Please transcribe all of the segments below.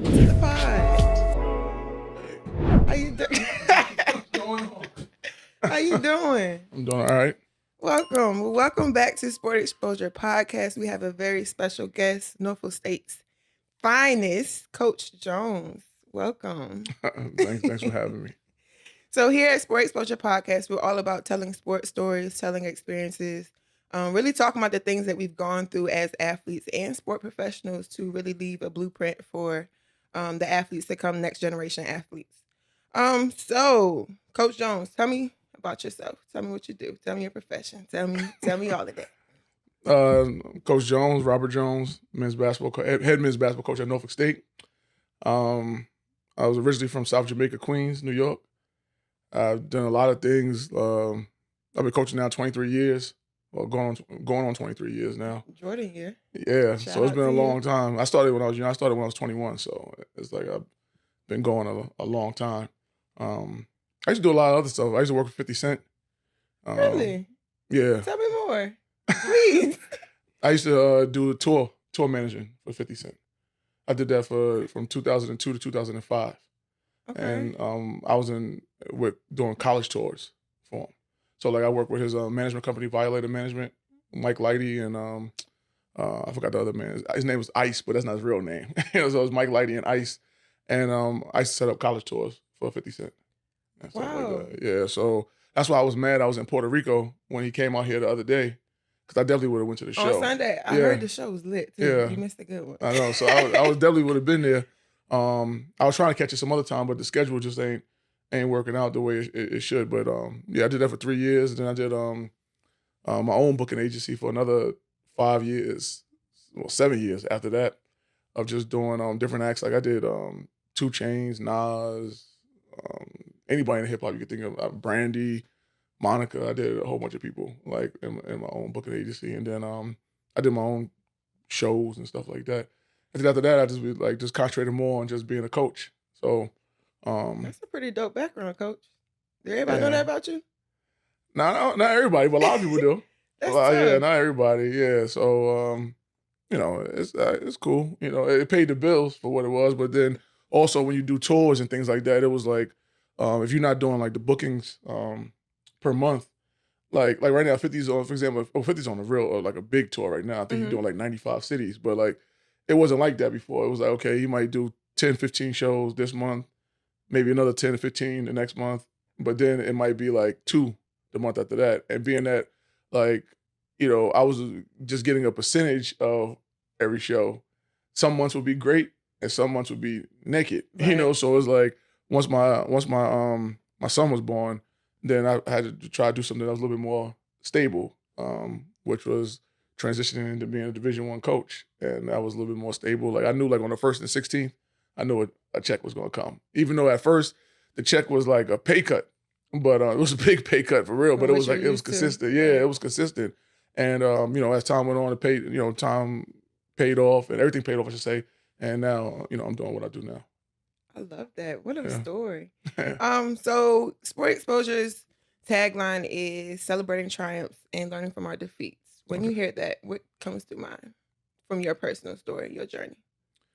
Welcome to the pod. How you doing? What's going on? How you doing? I'm doing all right. Welcome back to Sport Exposure Podcast. We have a very special guest, Norfolk State's finest, Coach Jones. Welcome. Thanks for having me. So here at Sport Exposure Podcast, we're all about telling sports stories, telling experiences, really talking about the things that we've gone through as athletes and sport professionals to really leave a blueprint for the athletes that come, next generation athletes. So Coach Jones, tell me about yourself. Tell me what you do. Tell me your profession. Tell me all of that. Coach Jones, Robert Jones, men's basketball head men's basketball coach at Norfolk State. I was originally from South Jamaica, Queens, New York. I've done a lot of things. I've been coaching now 23 years. Well, going on 23 years now. Jordan here. Yeah, Shout so it's out been a to long time. I started when I was young. I started when I was 21, so it's like I've been going a long time. I used to do a lot of other stuff. I used to work for 50 Cent. Really? Yeah. Tell me more, please. I used to do tour managing for 50 Cent. I did that from 2002 to 2005. Okay. And I was doing college tours for him. So like I worked with his management company, Violator Management, Mike Lighty, and I forgot the other man. His name was Ice, but that's not his real name. So it was Mike Lighty and Ice. And I used to set up college tours for 50 Cent. And stuff Wow. like that. Yeah, so that's why I was mad I was in Puerto Rico when he came out here the other day, because I definitely would have went to the show. On Sunday, I heard the show was lit too. Yeah. You missed a good one. I know, so I was definitely would have been there. I was trying to catch it some other time, but the schedule just ain't working out the way it should. But yeah, I did that for 3 years. Then I did my own booking agency for another 5 years, 7 years after that, of just doing different acts. Like I did 2 Chainz, Nas, anybody in hip hop you could think of, Brandy, Monica. I did a whole bunch of people like in my own booking agency, and then I did my own shows and stuff like that. And then after that, I just concentrated more on just being a coach. So That's a pretty dope background, Coach. Did everybody know that about you? not everybody, but a lot of people do. That's Yeah, tough. not everybody. Yeah, so it's cool. It paid the bills for what it was, but then also when you do tours and things like that, it was like if you're not doing like the bookings per month, like right now 50's on, for example, 50's on a real like a big tour right now. I think he's doing like 95 cities, but like it wasn't like that before. It was like, okay, you might do 10, 15 shows this month, maybe another 10 to 15 the next month, but then it might be like 2 the month after that. And being that like, I was just getting a percentage of every show. Some months would be great and some months would be naked, Right. So it was like once my son was born, then I had to try to do something that was a little bit more stable, which was transitioning into being a Division I coach. And that was a little bit more stable. Like I knew like on the 1st and 16th, I knew a check was going to come. Even though at first the check was like a pay cut, but it was a big pay cut for real, but it was like, it was consistent. Yeah, it was consistent. And, as time went on, time paid off and everything paid off, I should say. And now, I'm doing what I do now. I love that. What a Yeah. story. So Sport Exposure's tagline is celebrating triumphs and learning from our defeats. When you hear that, what comes to mind from your personal story, your journey?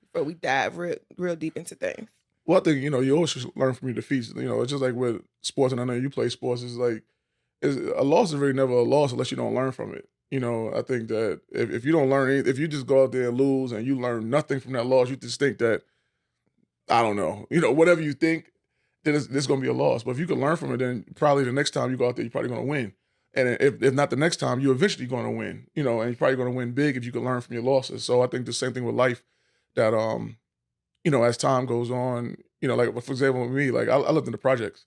Before we dive real deep into things. Well, I think, you always should learn from your defeats. It's just like with sports, and I know you play sports, it's like, a loss is really never a loss unless you don't learn from it. I think that if you don't learn anything, if you just go out there and lose and you learn nothing from that loss, you just think that, I don't know, whatever you think, then it's going to be a loss. But if you can learn from it, then probably the next time you go out there, you're probably going to win. And if not the next time, you're eventually going to win, and you're probably going to win big if you can learn from your losses. So I think the same thing with life, that, as time goes on, like, for example, with me, like, I lived in the projects,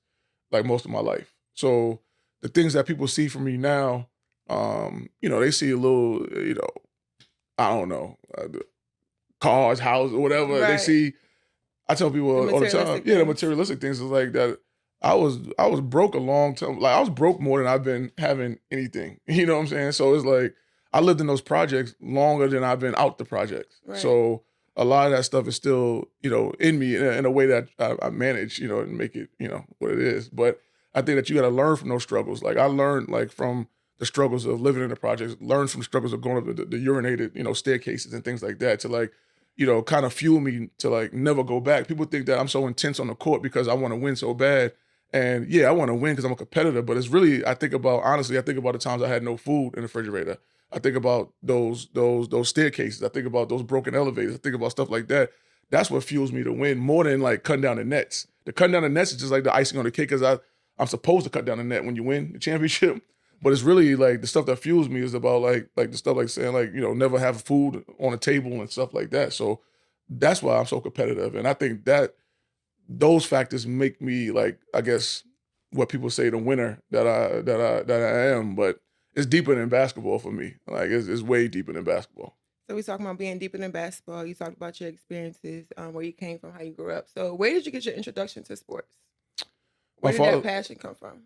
like, most of my life. So the things that people see from me now, they see a little, I don't know, cars, houses, whatever. Right. They see, I tell people all the time, the things. materialistic things is like that. I was broke a long time. Like I was broke more than I've been having anything. You know what I'm saying? So it's like I lived in those projects longer than I've been out the projects. Right. So a lot of that stuff is still, in me in a way that I manage, and make it, what it is. But I think that you got to learn from those struggles. Like I learned like from the struggles of living in the projects, learn from the struggles of going up the urinated, staircases and things like that, to like, kind of fuel me to like never go back. People think that I'm so intense on the court because I want to win so bad. And yeah, I want to win because I'm a competitor, but it's really, honestly, I think about the times I had no food in the refrigerator. I think about those staircases. I think about those broken elevators. I think about stuff like that. That's what fuels me to win more than like cutting down the nets. The cutting down the nets is just like the icing on the cake because I'm supposed to cut down the net when you win the championship. But it's really like the stuff that fuels me is about like the stuff like saying like, never have food on the table and stuff like that. So that's why I'm so competitive. And I think that those factors make me like, I guess what people say the winner that I am, but it's deeper than basketball for me. Like it's way deeper than basketball. So we talking about being deeper than basketball. You talked about your experiences, where you came from, how you grew up. So where did you get your introduction to sports? My Where did that father, passion come from?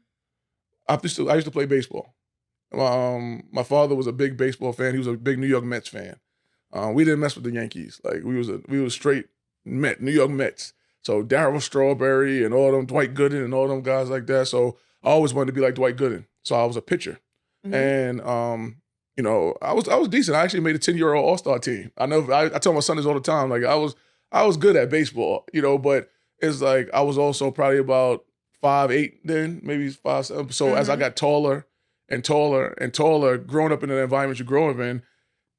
I used to play baseball. My father was a big baseball fan. He was a big New York Mets fan. We didn't mess with the Yankees. Like we was straight New York Mets. So Darryl Strawberry and all them Dwight Gooden and all them guys like that. So I always wanted to be like Dwight Gooden. So I was a pitcher, Hmm. and I was decent. I actually made a 10-year All-Star team. I tell my son this all the time. Like I was good at baseball, but it's like I was also probably about 5'8" then, maybe 5'7". So as I Hmm. got taller and taller and taller, growing up in an environment you grow up in, You had to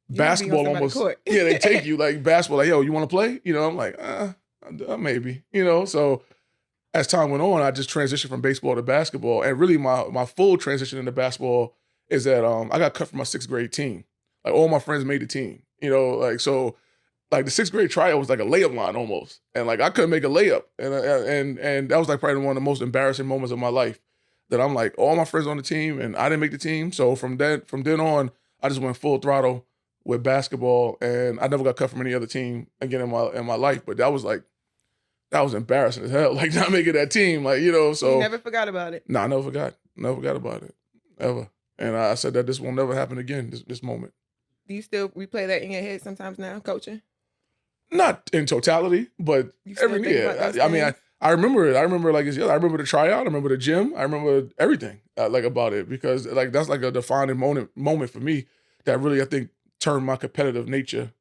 be on basketball somebody's almost, court. yeah, they take you like basketball, like, yo, you want to play? I'm like, maybe, So as time went on, I just transitioned from baseball to basketball, and really my full transition into basketball is that I got cut from my sixth grade team. Like all my friends made the team, like so. Like the sixth grade tryout was like a layup line almost, and like I couldn't make a layup, and that was like probably one of the most embarrassing moments of my life. That I'm like all my friends on the team, and I didn't make the team. So from then on, I just went full throttle with basketball, and I never got cut from any other team again in my life. But that was embarrassing as hell, like not making that team, like You So never forgot about it. no, I never forgot about it ever, and I said that this will never happen again. This moment. Do you still replay that in your head sometimes now, coaching? Not in totality, but You still think about those I mean, things? I remember it. I remember like it's, yeah, I remember the tryout. I remember the gym. I remember everything like about it because like that's like a defining moment for me that really I think turned my competitive nature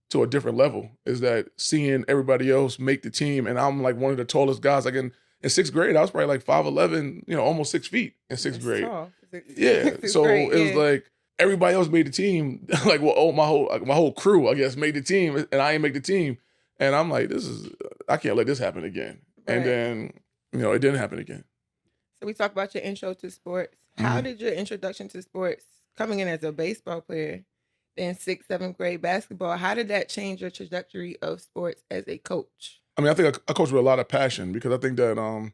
to a different level. Is that seeing everybody else make the team and I'm like one of the tallest guys. Like in sixth grade, I was probably like 5'11", almost 6 feet in sixth That's grade. tall. Yeah, It's so great. it was Yeah. like everybody else made the team. Like, well, my whole crew, I guess, made the team, and I ain't make the team. And I'm like, I can't let this happen again. And Right. then, it didn't happen again. So we talked about your intro to sports. How Mhm. did your introduction to sports, coming in as a baseball player, then sixth, seventh grade basketball, how did that change your trajectory of sports as a coach? I mean, I think I coach with a lot of passion because I think that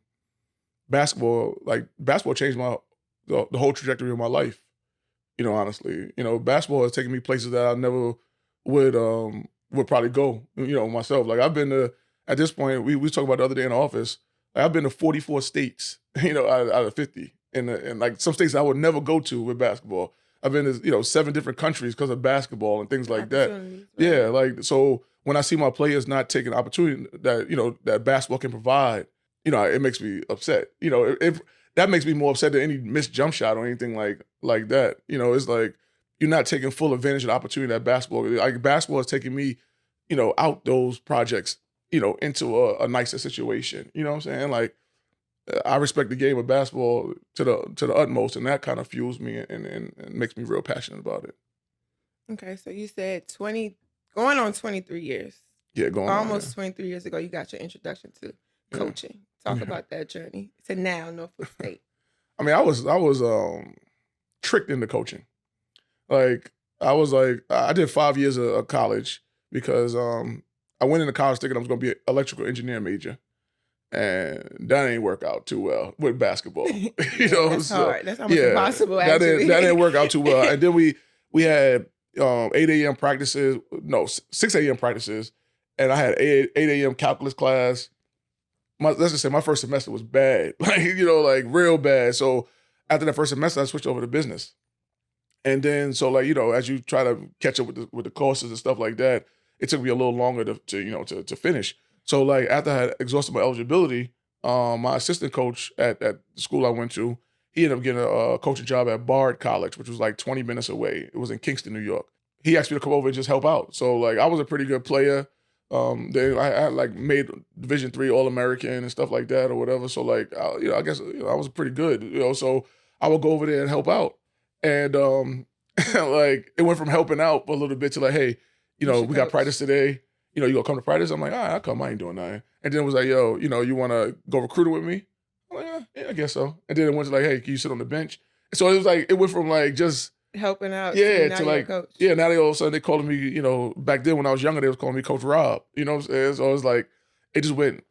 basketball changed the whole trajectory of my life. Honestly, basketball has taken me places that I never would probably go. Myself. Like I've been to at this point. We talked about the other day in the office. Like, I've been to 44 states. Out of 50, and like some states I would never go to with basketball. I've been to 7 different countries because of basketball and things like that. Opportunities, Yeah, right? like so when I see my players not taking the opportunity that that basketball can provide, it makes me upset. If that makes me more upset than any missed jump shot or anything like that. It's like you're not taking full advantage of the opportunity that basketball is taking me, out those projects, into a nicer situation. You know what I'm saying? Like I respect the game of basketball to the utmost, and that kind of fuels me and makes me real passionate about it. Okay, so you said 20, going on 23 years. Yeah, going on. Yeah, Almost 23 years ago, you got your introduction to yeah, coaching. Talk yeah. about that journey to now Norfolk State. I mean, I was tricked into coaching. Like I did 5 years of college because I went into college thinking I was going to be an electrical engineer major, and that ain't work out too well with basketball. Yeah, that's So hard. That's almost yeah, impossible, that didn't actually. work out too well. And then we had 8 a.m. practices, no 6 a.m. practices, and I had 8 a.m. calculus class. Let's just say my first semester was bad, like real bad. So after that first semester, I switched over to business. And then, so like as you try to catch up with the courses and stuff like that, it took me a little longer to finish. So like after I had exhausted my eligibility, my assistant coach at the school I went to, he ended up getting a coaching job at Bard College, which was like 20 minutes away. It was in Kingston, New York. He asked me to come over and just help out. So like I was a pretty good player. Then I like made Division III All-American and stuff like that or whatever. So like, I guess I was pretty good, So I would go over there and help out, and like it went from helping out a little bit to like, hey, You should we got coach. practice today. You gonna come to practice? I'm like, all right, I'll come. I ain't doing nothing. And then it was like, yo, you want to go recruiting with me? I'm like, yeah, I guess so. And then it went to like, hey, can you sit on the bench? So it was like, it went from like just Helping out to yeah now to you're a like coach. yeah. Now they all of a sudden they calling me. Back then when I was younger, they was calling me Coach Rob. You know what I'm saying? So it was like it just went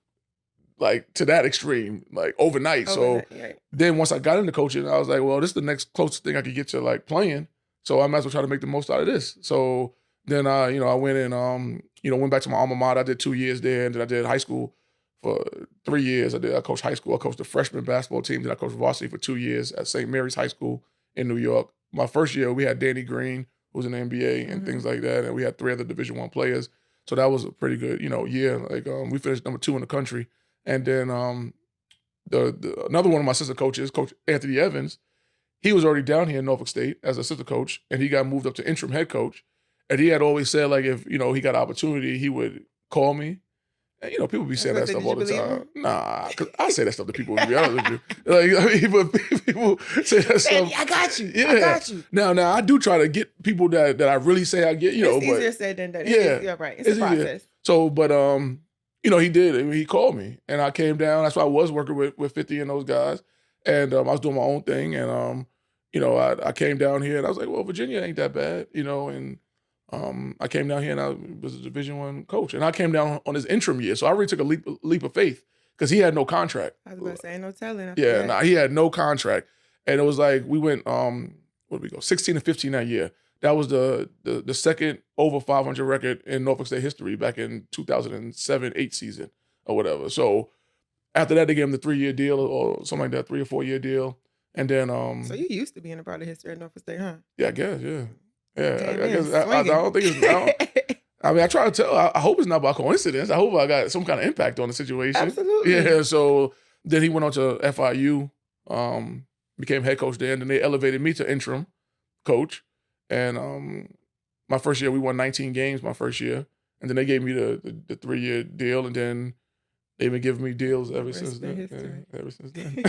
like to that extreme like overnight. So Overnight, right. then once I got into coaching, I was like, well, this is the next closest thing I could get to like playing. So I might as well try to make the most out of this. So then I went and went back to my alma mater. I did 2 years there, and then I did high school for 3 years. I coached high school. I coached the freshman basketball team. Then I coached varsity for 2 years at St. Mary's High School in New York. My first year, we had Danny Green, who was in the NBA and things like that, and we had 3 other Division I players. So that was a pretty good, year. Like we finished number 2 in the country, and then another one of my assistant coaches, Coach Anthony Evans, he was already down here in Norfolk State as assistant coach, and he got moved up to interim head coach. And he had always said, like, if, he got an opportunity, he would call me. And, people be saying that stuff all the time. Nah, because I say that stuff to people, to be honest with you. Like, but people say that stuff. I got you. Yeah. I got you. Now, I do try to get people that I really say I get, It's but. easier said than done. Yeah. Right. It's a process. So, but, he did. I mean, he called me, and I came down. That's why I was working with 50 and those guys. And I was doing my own thing, and, I came down here, and I was like, well, Virginia ain't that bad, and I came down here, and I was a Division I coach. And I came down on his interim year, so I really took a leap of faith because he had no contract. I was going to say, ain't no telling. Yeah, nah, he had no contract. And it was like we went, what did we go, 16 and 15 that year. That was the second over 500 record in Norfolk State history back in 2007-08 season or whatever. So after that, they gave him the 3-year deal or something like that, 3 or 4 year deal. And then so you used to be in a part of history at Norfolk State, huh? Yeah, I guess, yeah. Yeah, Damn, I guess I don't think it's I mean, I try to tell. I hope it's not by coincidence. I hope I got some kind of impact on the situation. Absolutely. Yeah. So then he went on to FIU, became head coach there, and then they elevated me to interim coach. And my first year, we won 19 games. My first year, and then they gave me the 3-year deal, and then they've been giving me deals ever since then. Yeah, ever since then.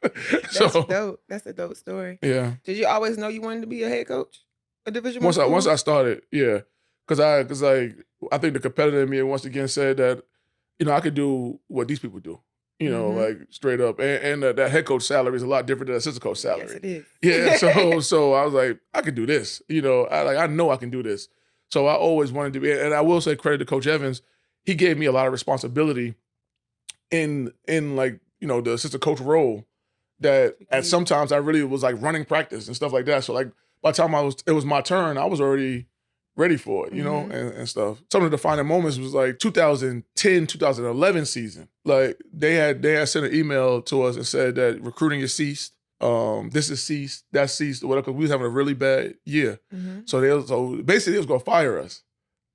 That's dope. That's a dope story. Yeah. Did you always know you wanted to be a head coach? A Division Once I? Once I started, yeah. Cause I think the competitor in me once again said that, I could do what these people do, like straight up. And that head coach salary is a lot different than assistant coach salary. Yes, it is. Yeah. So I was like, I could do this. I know I can do this. So I always wanted to be, and I will say credit to Coach Evans. He gave me a lot of responsibility in like, the assistant coach role that at sometimes I really was like running practice and stuff like that. So like by the time it was my turn, I was already ready for it, and stuff. Some of the defining moments was like 2010, 2011 season. Like they had sent an email to us and said that recruiting is ceased. This is ceased, that's ceased, or whatever, because we was having a really bad year. So basically they was gonna fire us.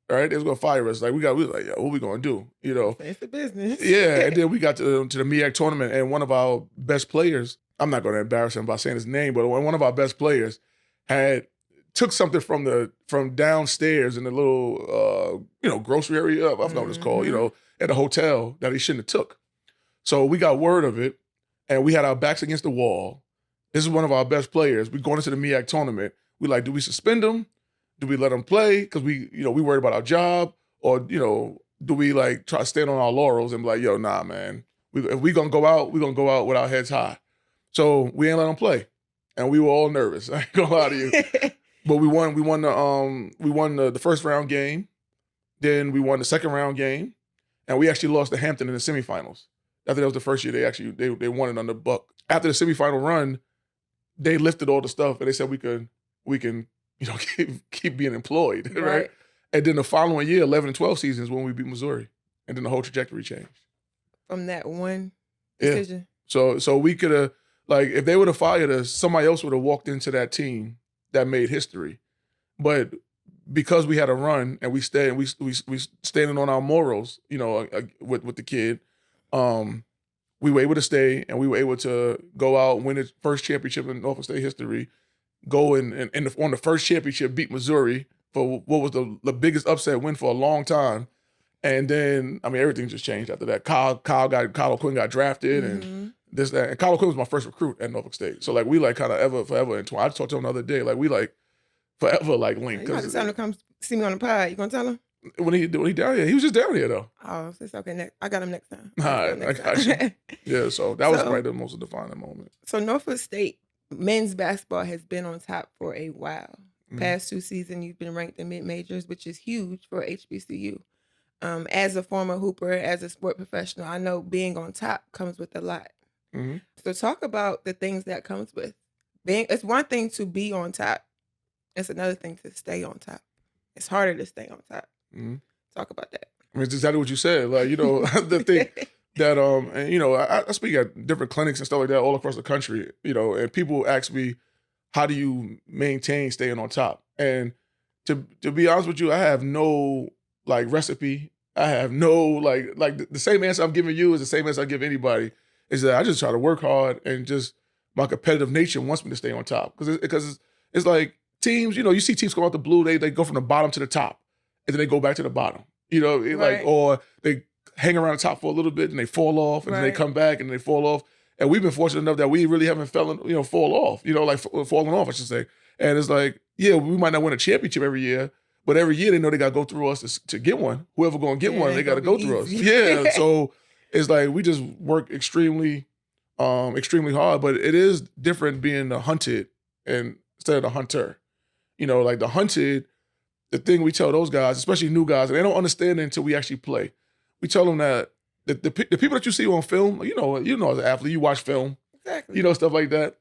Right? They was gonna fire us. Like we was like, yeah, what we gonna do? It's the business. Yeah. And then we got to the MEAC tournament, and one of our best players, I'm not gonna embarrass him by saying his name, but one of our best players took something from downstairs in the little grocery area. I forgot what it's called, at a hotel that he shouldn't have took. So we got word of it, and we had our backs against the wall. This is one of our best players. We going into the MEAC tournament. We like, do we suspend him? Do we let him play? Because we worried about our job, or do we like try to stand on our laurels and be like, yo, nah, man. If we gonna go out, we gonna go out with our heads high. So we ain't let him play, and we were all nervous. I ain't gonna lie to you. But we won the first round game, then we won the second round game, and we actually lost to Hampton in the semifinals. I think that was the first year they won it on the Buck. After the semifinal run, they lifted all the stuff and they said we can keep being employed, right? And then the following year, 11 and 12 seasons when we beat Missouri, and then the whole trajectory changed from that one decision. Yeah. So we could have, like, if they would have fired us, somebody else would have walked into that team that made history. But because we had a run and we stayed and we standing on our morals, with the kid, we were able to stay and we were able to go out, win the first championship in Norfolk State history, go on the first championship, beat Missouri for what was the biggest upset win for a long time. And then, I mean, everything just changed after that. Kyle Quinn got drafted and Mm-hmm. this, that. And Kyle Quinn was my first recruit at Norfolk State. So, like, we, like, kind of forever entwined. I talked to him the other day. Like, we, like, forever, like, linked. You got to Because tell him to come see me on the pod. You gonna tell him? when he down here, he was just down here, though. Oh, it's okay. Next, I got him next time. All right, I got you. Yeah, so that was So- probably the most defining moment. So Norfolk State men's basketball has been on top for a while. Mhm. Past 2 seasons, you've been ranked in mid-majors, which is huge for HBCU. As a former hooper, as a sport professional, I know being on top comes with a lot. Mhm. So talk about the things that comes with being. It's one thing to be on top. It's another thing to stay on top. It's harder to stay on top. Mhm. Talk about that. I mean, it's exactly what you said. Like, you know, the thing that, and, you know, I speak at different clinics and stuff like that all across the country, you know, and people ask me, how do you maintain staying on top? And to be honest with you, I have no, like, recipe. I have no, like the same answer I'm giving you is the same answer I give anybody, is that I just try to work hard, and just my competitive nature wants me to stay on top. Because it's like teams, you know, you see teams go out the blue, they go from the bottom to the top, and then they go back to the bottom. You know, like, Right. or they hang around the top for a little bit and they fall off, and then they Right. come back and they fall off. And we've been fortunate enough that we really haven't fallen off, you know, like falling off, I should say. And it's like, yeah, we might not win a championship every year, but every year they know they got to go through us to get one. Whoever going to get Yeah, one, it they ain't got to gonna go be through us. easy. Yeah, so it's like we just work extremely hard, but it is different being the hunted and instead of the hunter. You know, like the hunted, the thing we tell those guys, especially new guys, and they don't understand it until we actually play. We tell them that the people that you see on film, you know, as an athlete, you watch film, Exactly. you know, stuff like that.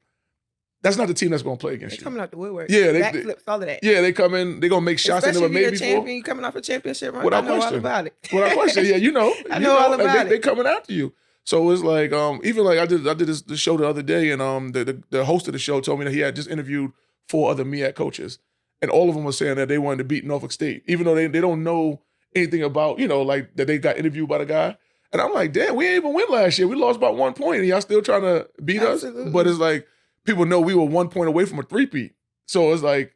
That's not the team that's going to play They're against you. coming out the woodwork. Yeah, they- backflips, all of that. Yeah, they come in, they're going to make shots they Especially never if you're made a before. champion, you coming off a championship run. Without I know question. all about it. Without question, yeah, you know. I know all and about they it. coming after you. So it's like, even like I did this show the other day, and the host of the show told me that he had just interviewed 4 other MEAC coaches, and all of them were saying that they wanted to beat Norfolk State, even though they don't know anything about, you know, like that they got interviewed by the guy. And I'm like, damn, we ain't even win last year. We lost by 1 point, and y'all still trying to beat Absolutely. us. But it's like people know we were 1 point away from a three-peat. So it's like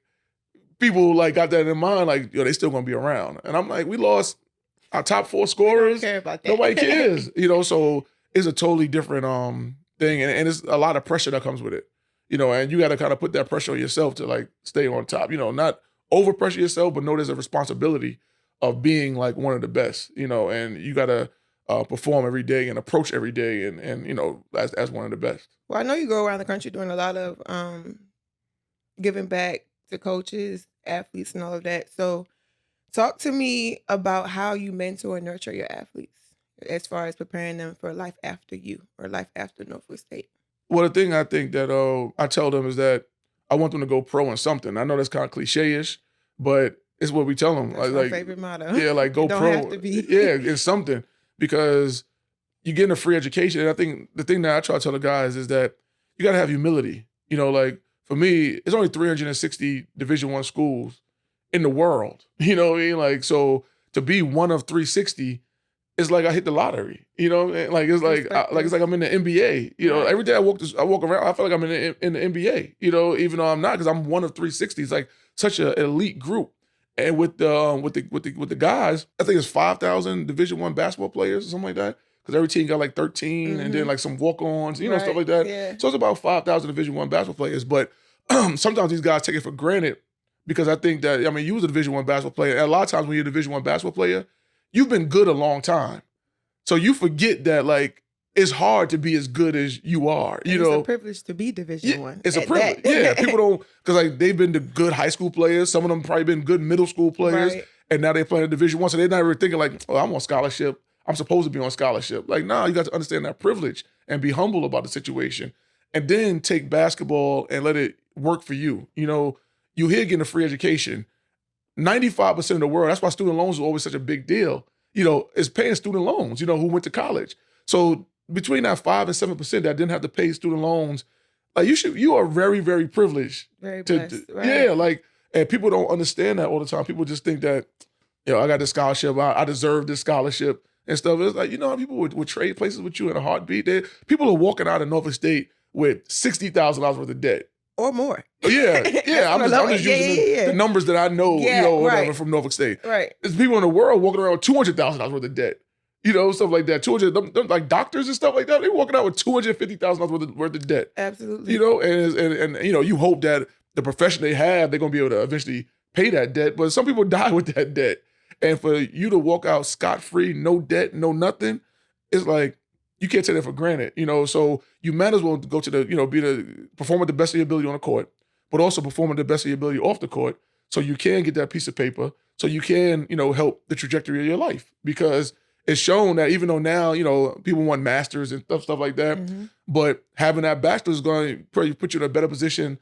people like got that in mind, like, yo, they still gonna be around. And I'm like, we lost our top 4 I don't scorers. care about that. Nobody cares, you know. So it's a totally different thing, and it's a lot of pressure that comes with it, you know. And you got to kind of put that pressure on yourself to like stay on top, you know, not over pressure yourself, but know there's a responsibility of being like one of the best, you know. And you got to perform every day and approach every day, and you know, as one of the best. Well, I know you go around the country doing a lot of giving back to coaches, athletes, and all of that. So talk to me about how you mentor and nurture your athletes as far as preparing them for life after you or life after Norfolk State. Well, the thing I think that I tell them is that I want them to go pro in something. I know that's kind of cliche-ish, but it's what we tell them. That's my favorite motto. Yeah, like go It don't pro. have to be. Yeah, it's something, because you're getting a free education. And I think the thing that I try to tell the guys is that you got to have humility. You know, like for me, it's only 360 Division I schools in the world. You know what I mean? Like, so to be one of 360, it's like I hit the lottery. You know, like it's like it's like I'm in the NBA. You know, Right. every day I walk around, I feel like I'm in the NBA. You know, even though I'm not, because I'm one of 360. It's like such an elite group. And with the guys, I think it's 5,000 Division I basketball players or something like that. Because every team got like 13, and then like some walk-ons, you know, stuff Right, like that. yeah. So it's about 5,000 Division I basketball players. But sometimes these guys take it for granted, because I think that, I mean, you was a Division I basketball player. And a lot of times when you're a Division I basketball player, you've been good a long time. So you forget that, like, it's hard to be as good as you are. You It's know, a privilege to be Division I. it's a at privilege. that. Yeah, people don't, because like they've been the good high school players. Some of them probably been good middle school players, Right. and now they're playing Division I. So they're not really thinking like, oh, I'm on scholarship. I'm supposed to be on scholarship. Like, nah, you got to understand that privilege and be humble about the situation, and then take basketball and let it work for you. You know, you here getting a free education. 95% of the world, that's why student loans are always such a big deal, you know, is paying student loans, you know, who went to college. So between that 5 and 7% that didn't have to pay student loans, like you are very, very privileged. Very blessed. Right. Yeah, like, and people don't understand that all the time. People just think that, you know, I got this scholarship, I deserve this scholarship and stuff. It's like, you know, people would trade places with you in a heartbeat. People are walking out of Norfolk State with $60,000 worth of debt. or more. Yeah, That's yeah. on I'm the low just end. Yeah, using yeah, the yeah. numbers that I know, Yeah, whatever right. from Norfolk State. Right. There's people in the world walking around with $200,000 worth of debt. Stuff like that. 200, them like doctors and stuff like that. They walking out with $250,000 worth of debt. Absolutely. And you hope that the profession they have, they're gonna be able to eventually pay that debt. But some people die with that debt, and for you to walk out scot free, no debt, no nothing, it's like you can't take that for granted. So you might as well go to perform at the best of your ability on the court, but also perform at the best of your ability off the court, so you can get that piece of paper, so you can help the trajectory of your life, because it's shown that even though now, people want masters and stuff like that, but having that bachelor's is going to probably put you in a better position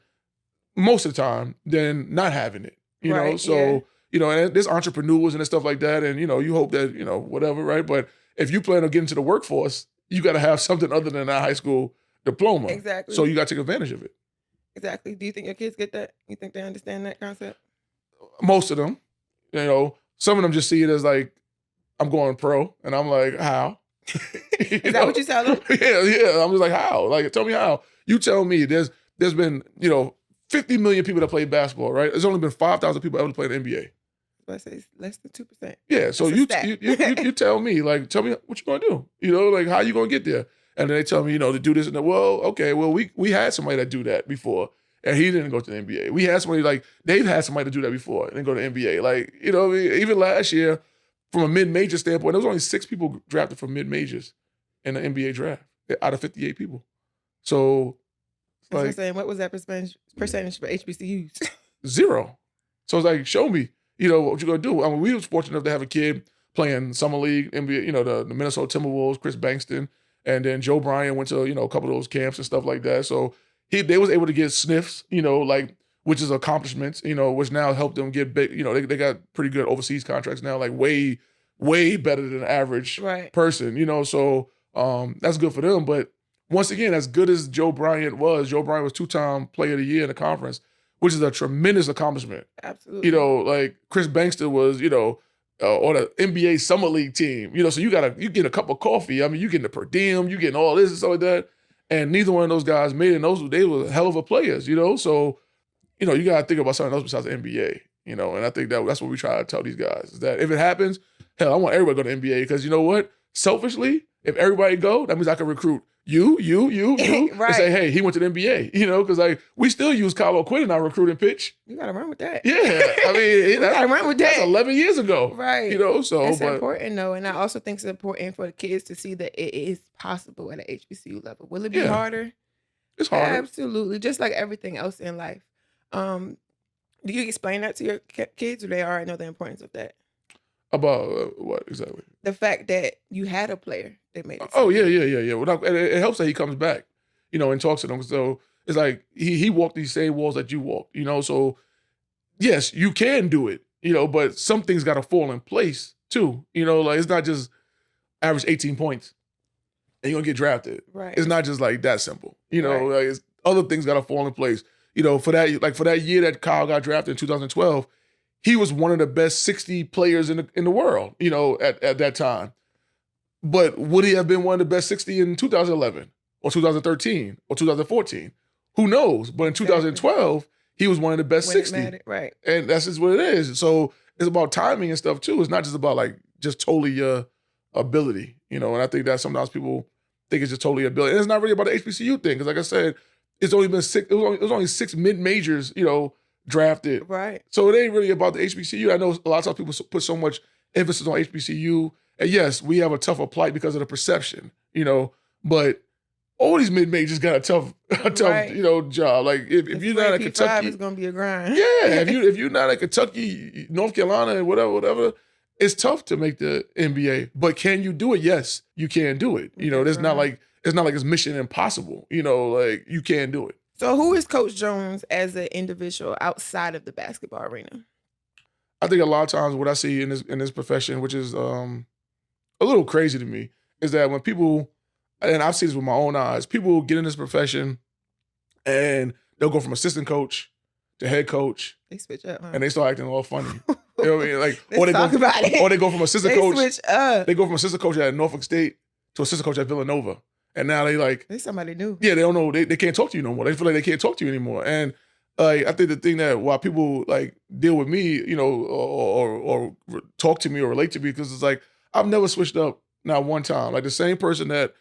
most of the time than not having it, Right, So, and there's entrepreneurs and stuff like that. And, you hope that, whatever, right? But if you plan on getting to the workforce, you got to have something other than a high school diploma. Exactly. So you got to take advantage of it. Exactly. Do you think your kids get that? You think they understand that concept? Most of them, some of them just see it as like, I'm going pro. And I'm like, how? Is that what you tell them? Yeah. I'm just like, how? Like, tell me how. You tell me. There's been, 50 million people that play basketball, right? There's only been 5,000 people ever played in the NBA. I say it's less than 2%. Yeah, so you tell me, like, tell me what you're gonna do. Like, how you gonna get there? And then they tell me, to do this and that. Well, okay, well, we had somebody that do that before, and he didn't go to the NBA. We had somebody like they've had somebody to do that before and then go to the NBA. Like, even last year, from a mid-major standpoint, there was only 6 people drafted from mid-majors in the NBA draft out of 58 people. So, that's what I'm saying. What was that percentage for HBCUs? 0. So it's like, show me, what you're gonna do. I mean, we was fortunate enough to have a kid playing summer league, NBA, the Minnesota Timberwolves, Chris Bankston, and then Joe Bryant went to, a couple of those camps and stuff like that. So they was able to get sniffs, which is accomplishments, which now helped them get big. They got pretty good overseas contracts now, like way, way better than the average person, So that's good for them. But once again, as good as Joe Bryant was 2-time player of the year in the conference, which is a tremendous accomplishment. Absolutely. Like Chris Bankston was, on the NBA Summer League team, so you get a cup of coffee. I mean, you getting the per diem, you getting all this and stuff like that. And neither one of those guys made it. And they were hell of a players, So, you got to think about something else besides the NBA, And I think that's what we try to tell these guys is that if it happens, hell, I want everybody to go to the NBA because you know what? Selfishly, if everybody go, that means I can recruit you, right. and say, hey, he went to the NBA, because like we still use Kyle Quinn in our recruiting pitch. You gotta run with that. Yeah, I mean, gotta run with that. That's 11 years ago, right? So it's important though, and I also think it's important for the kids to see that it is possible at an HBCU level. Will it be harder? It's harder, absolutely, just like everything else in life. Do you explain that to your kids, or they already know the importance of that? About what exactly? The fact that you had a player that made it. Oh yeah. Well, it helps that he comes back, and talks to them. So it's like he walked these same walls that you walked, So yes, you can do it, but some things got to fall in place too, Like it's not just average 18 points and you're gonna get drafted. Right. It's not just like that simple, Like it's, other things got to fall in place, For that year that Kyle got drafted in 2012. He was one of the best 60 players in the world, at that time. But would he have been one of the best 60 in 2011 or 2013 or 2014? Who knows? But in 2012, he was one of the best 60. Mattered, right. And that's just what it is. So it's about timing and stuff too. It's not just about like just totally your ability, And I think that sometimes people think it's just totally ability. And it's not really about the HBCU thing. Because like I said, it's only been 6. It was only 6 mid-majors, drafted. Right. So it ain't really about the HBCU. I know a lot of times people put so much emphasis on HBCU. And yes, we have a tougher plight because of the perception, but all these mid-majors got a tough, job. Like if you're not at Kentucky, it's gonna be a grind. Yeah, if you're not at Kentucky, North Carolina, whatever, it's tough to make the NBA. But can you do it? Yes, you can do it. It's not like it's mission impossible. Like you can do it. So who is Coach Jones as an individual outside of the basketball arena? I think a lot of times what I see in this profession, which is a little crazy to me, is that when people, and I've seen this with my own eyes, people get in this profession and they'll go from assistant coach to head coach. They switch up, huh? And they start acting all funny. You know what I mean? Like, Let's or they go from assistant coach. Switch up. They go from assistant coach at Norfolk State to assistant coach at Villanova. And now they like, There's somebody new. yeah, they don't know, they can't talk to you no more. They feel like they can't talk to you anymore. And I think the thing that why people like deal with me, or talk to me or relate to me, because it's like I've never switched up not one time. Like the same person that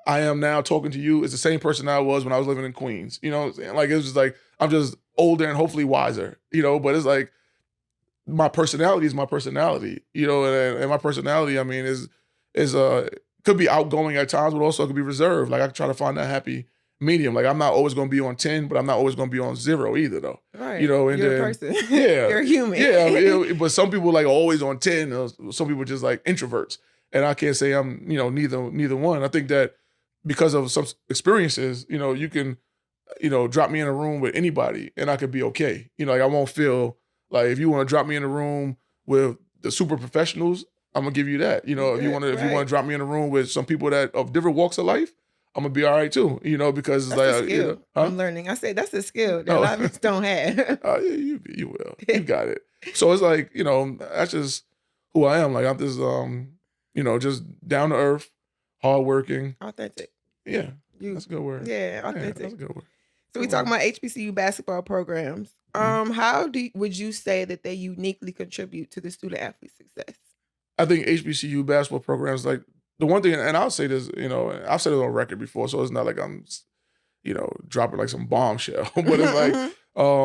I am now talking to you is the same person I was when I was living in Queens. You know what I'm saying? Like it's just like I'm just older and hopefully wiser. But it's like my personality is my personality. And my personality, I mean, is could be outgoing at times, but also could be reserved. Like I try to find that happy medium. Like I'm not always going to be on 10, but I'm not always going to be on 0 either, though. Right. And You're then, a person. yeah, You're a human. yeah. I mean, but some people like always on 10. Some people just like introverts, and I can't say I'm neither one. I think that because of some experiences, you can drop me in a room with anybody, and I could be okay. Like I won't feel like if you want to drop me in a room with the super professionals, I'm gonna give you that. If you want to drop me in a room with some people that of different walks of life, I'm gonna be all right too. Because it's That's like a skill. I'm learning. I say that's a skill that a lot of us don't have. Yeah, you will. You got it. So it's like that's just who I am. Like I'm just just down to earth, hardworking, Authentic. Yeah, that's a good word. Yeah, authentic. Yeah, that's a good word. So we talking about HBCU basketball programs. How would you say that they uniquely contribute to the student athlete success? I think HBCU basketball programs, like the one thing, and I'll say this, I've said it on record before, so it's not like I'm, dropping like some bombshell, but it's like,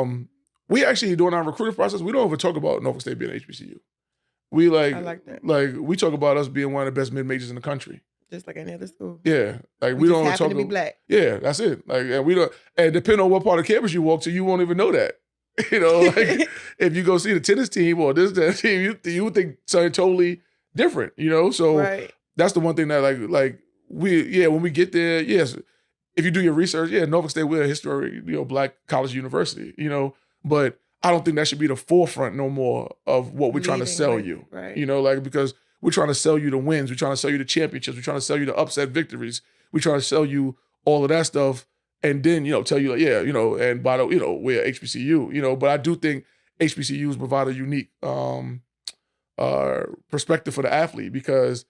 we actually during our recruiting process, we don't ever talk about Norfolk State being an HBCU. We I like that. Like we talk about us being one of the best mid majors in the country. Just like any other school. Yeah, like we don't just talk happen to be black. Yeah, that's it. Like, and we don't. And depending on what part of campus you walk to, you won't even know that. Like if you go see the tennis team or that team, you would think something totally different. So that's the one thing that like when we get there, yes, if you do your research, Norfolk State, we're a historic black college university. But I don't think that should be the forefront no more of what we're trying to sell you. Right. Because we're trying to sell you the wins. We're trying to sell you the championships. We're trying to sell you the upset victories. We're trying to sell you all of that stuff. And then, tell you like, and by the, we're HBCU, but I do think HBCUs provide a unique perspective for the athlete because,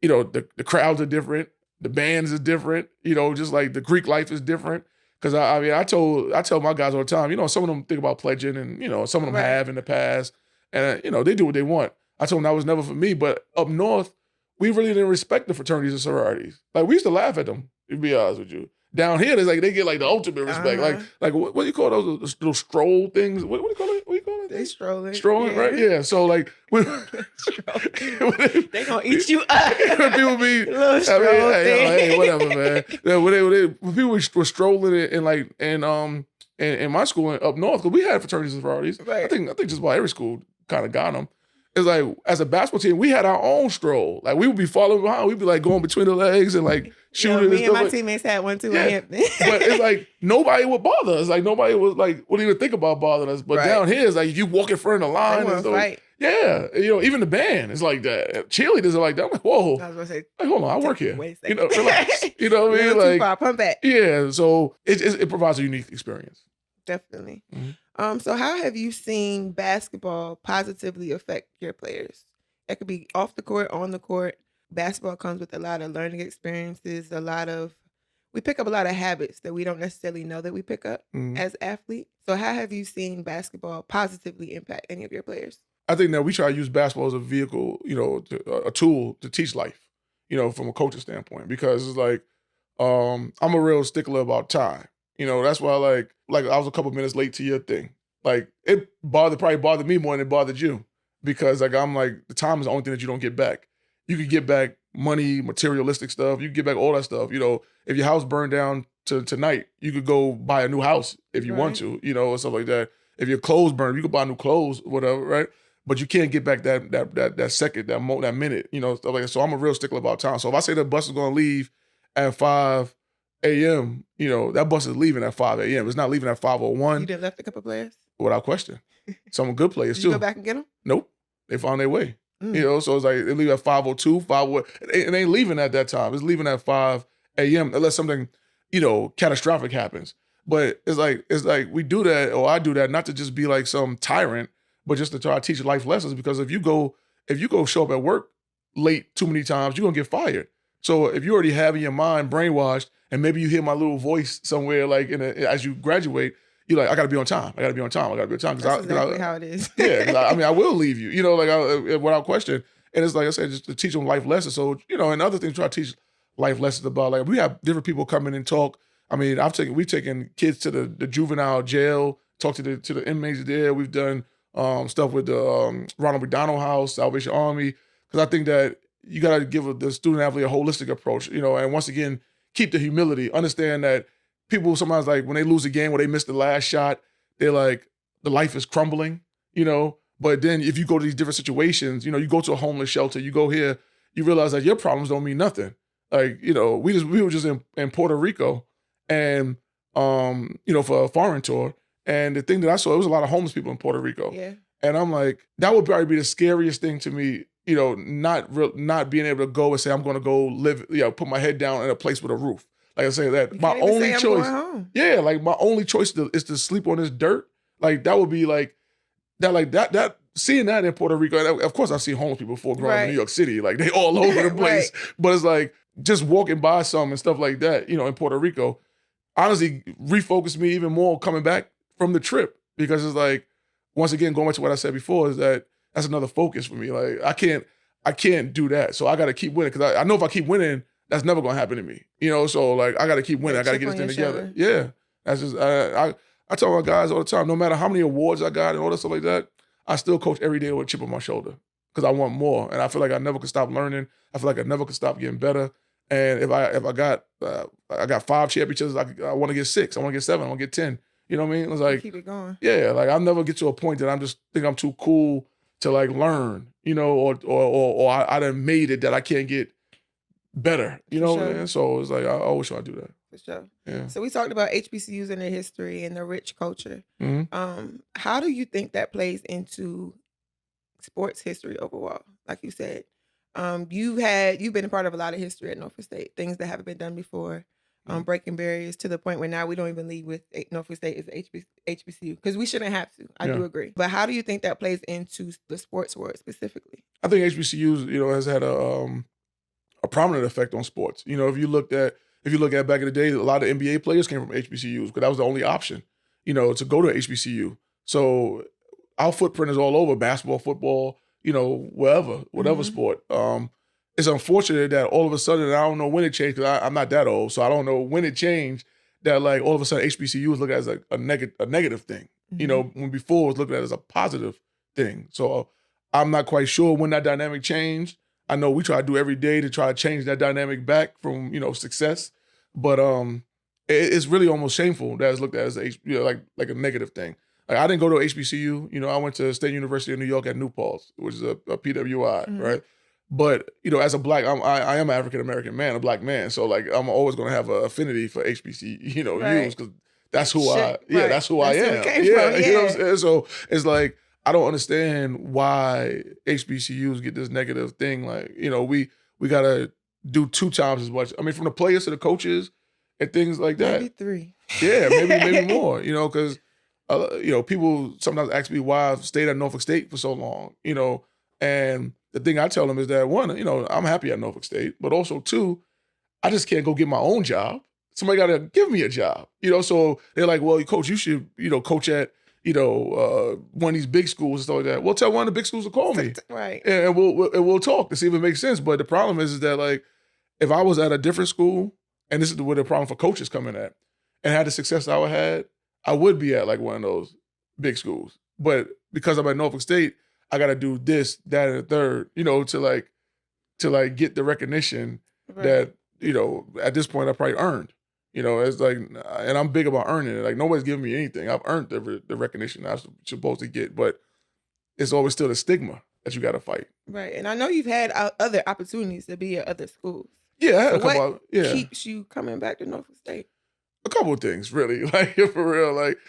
the crowds are different. The bands is different, just like the Greek life is different. Cause I tell my guys all the time, some of them think about pledging and, some of them have in the past and, they do what they want. I told them that was never for me, but up north, we really didn't respect the fraternities and sororities. Like we used to laugh at them, to be honest with you. Down here, there's like they get like the ultimate respect. Like what do you call those little stroll things? What do you call it? What do you call it? They strolling. Strolling, right? Yeah. So like when they gonna eat you up. People be little stroll hey, whatever, man. Yeah, when people were strolling in my school up north, because we had fraternities and sororities. Right. I think just about every school kind of got them. It's like, as a basketball team, we had our own stroll. Like, we would be following behind. We'd be, like, going between the legs and, like, shooting. Me and my teammates had one, too, in Hampton. But it's like, nobody would bother us. Like, nobody was, like, wouldn't even think about bothering us. But down here, it's like, you walk in front of the line. They fight. Yeah. Even the band is like that. Cheerleaders are like that. I'm like, whoa. I was going to say. Like, hold on, I work here. Wait a second. Relax. You know what I mean? Like, too far, pump back. Yeah. So, it provides a unique experience. Definitely. Mm-hmm. So how have you seen basketball positively affect your players? It could be off the court, on the court. Basketball comes with a lot of learning experiences, we pick up a lot of habits that we don't necessarily know that we pick up as athletes. So how have you seen basketball positively impact any of your players? I think that we try to use basketball as a vehicle, a tool to teach life, from a coaching standpoint, because it's like, I'm a real stickler about time. That's why like I was a couple minutes late to your thing. Like it probably bothered me more than it bothered you. Because I'm like, the time is the only thing that you don't get back. You could get back money, materialistic stuff. You can get back all that stuff. If your house burned down tonight, you could go buy a new house if you want to, or stuff like that. If your clothes burned, you could buy new clothes, whatever, right? But you can't get back that second, that minute, stuff like that. So I'm a real stickler about time. So if I say the bus is going to leave at 5 a.m., that bus is leaving at 5 a.m. It's not leaving at 5:01. You done left a couple players? Without question. Some good players Did too. You go back and get them? Nope. They found their way. So it's like they leave at 5:02, 5. It ain't leaving at that time. It's leaving at 5 a.m. unless something, catastrophic happens. But it's like we do that, or I do that, not to just be like some tyrant, but just to try to teach life lessons. Because if you go show up at work late too many times, you're gonna get fired. So if you already have in your mind brainwashed, and maybe you hear my little voice somewhere, like as you graduate, you're like, I got to be on time. I got to be on time. I got to be on time. That's exactly how it is. Yeah, because I mean, I will leave you, like without question. And it's like I said, just to teach them life lessons. So, and other things, try to teach life lessons about, like, we have different people come in and talk. I mean, we've taken kids to the juvenile jail, talked to the inmates there. We've done stuff with the Ronald McDonald House, Salvation Army, because I think that you got to give the student athlete a holistic approach, and once again, keep the humility. Understand that people sometimes, like, when they lose a game or they miss the last shot, they're like, the life is crumbling, But then if you go to these different situations, you go to a homeless shelter, you go here, you realize that your problems don't mean nothing. Like, we were just in Puerto Rico, and for a foreign tour. And the thing that I saw, it was a lot of homeless people in Puerto Rico. Yeah. And I'm like, that would probably be the scariest thing to me, not being able to go and say, I'm going to go live, put my head down in a place with a roof. Like I say that, my only choice. Yeah, like my only choice is to sleep on this dirt. Like that would be like that. Seeing that in Puerto Rico, and of course I've seen homeless people before growing up in New York City. Like they all over the place. But it's like just walking by some and stuff like that, in Puerto Rico, honestly refocused me even more coming back from the trip, because it's like, once again, going back to what I said before, is that's another focus for me. Like I can't do that. So I got to keep winning, because I know if I keep winning, that's never going to happen to me. So like I got to keep winning. I got to get this thing together. Yeah. That's just, I tell my guys all the time, no matter how many awards I got and all that stuff like that, I still coach every day with a chip on my shoulder, because I want more. And I feel like I never could stop learning. I feel like I never could stop getting better. And if I got 5 championships, I want to get 6. I want to get 7. I want to get 10. You know what I mean? It's like, keep it going. Yeah, like I'll never get to a point that I'm just think I'm too cool to like learn, or I done made it that I can't get better. You know what I mean? So it's like I always try to do that. For sure. Yeah. So we talked about HBCUs and their history and the rich culture. Mm-hmm. How do you think that plays into sports history overall? Like you said, you've been a part of a lot of history at Norfolk State, things that haven't been done before, breaking barriers to the point where now we don't even lead with Norfolk State as HBCU, because we shouldn't have to. I do agree. But how do you think that plays into the sports world specifically? I think HBCUs, has had a prominent effect on sports. If you look at back in the day, a lot of NBA players came from HBCUs, because that was the only option, to go to HBCU. So our footprint is all over: basketball, football, whatever sport. It's unfortunate that all of a sudden, I don't know when it changed, because I'm not that old, so I don't know when it changed, that like all of a sudden HBCU is looked at as a negative thing. When before it was looked at as a positive thing. So I'm not quite sure when that dynamic changed. I know we try to do every day to try to change that dynamic back from success, but it's really almost shameful that it's looked at as like a negative thing. Like, I didn't go to HBCU. I went to State University of New York at New Paltz, which is a PWI, right? But as a black, I am an African American man, a black man, so like I'm always going to have an affinity for HBCUs, because that's who that's who I am. You know what I'm saying? So it's like I don't understand why HBCUs get this negative thing. Like we gotta do 2 times as much. I mean, from the players to the coaches and things like that. Maybe 3. Yeah, maybe more. Because people sometimes ask me why I've stayed at Norfolk State for so long. And the thing I tell them is that 1, I'm happy at Norfolk State, but also 2, I just can't go get my own job. Somebody got to give me a job. So they're like, well, coach, you should, coach at, one of these big schools and stuff like that. Well, tell one of the big schools to call me. Right. And we'll talk to see if it makes sense. But the problem is that, like, if I was at a different school, and this is where the problem for coaches coming at, and had the success I had, I would be at like one of those big schools. But because I'm at Norfolk State, I got to do this, that, and the third, to get the recognition that, at this point I probably earned. It's like, and I'm big about earning it. Like, nobody's giving me anything. I've earned the recognition I'm supposed to get, but it's always still the stigma that you got to fight. Right. And I know you've had other opportunities to be at other schools. Yeah, I had so a couple. What keeps you coming back to Norfolk State? A couple of things, really. Like, for real, like,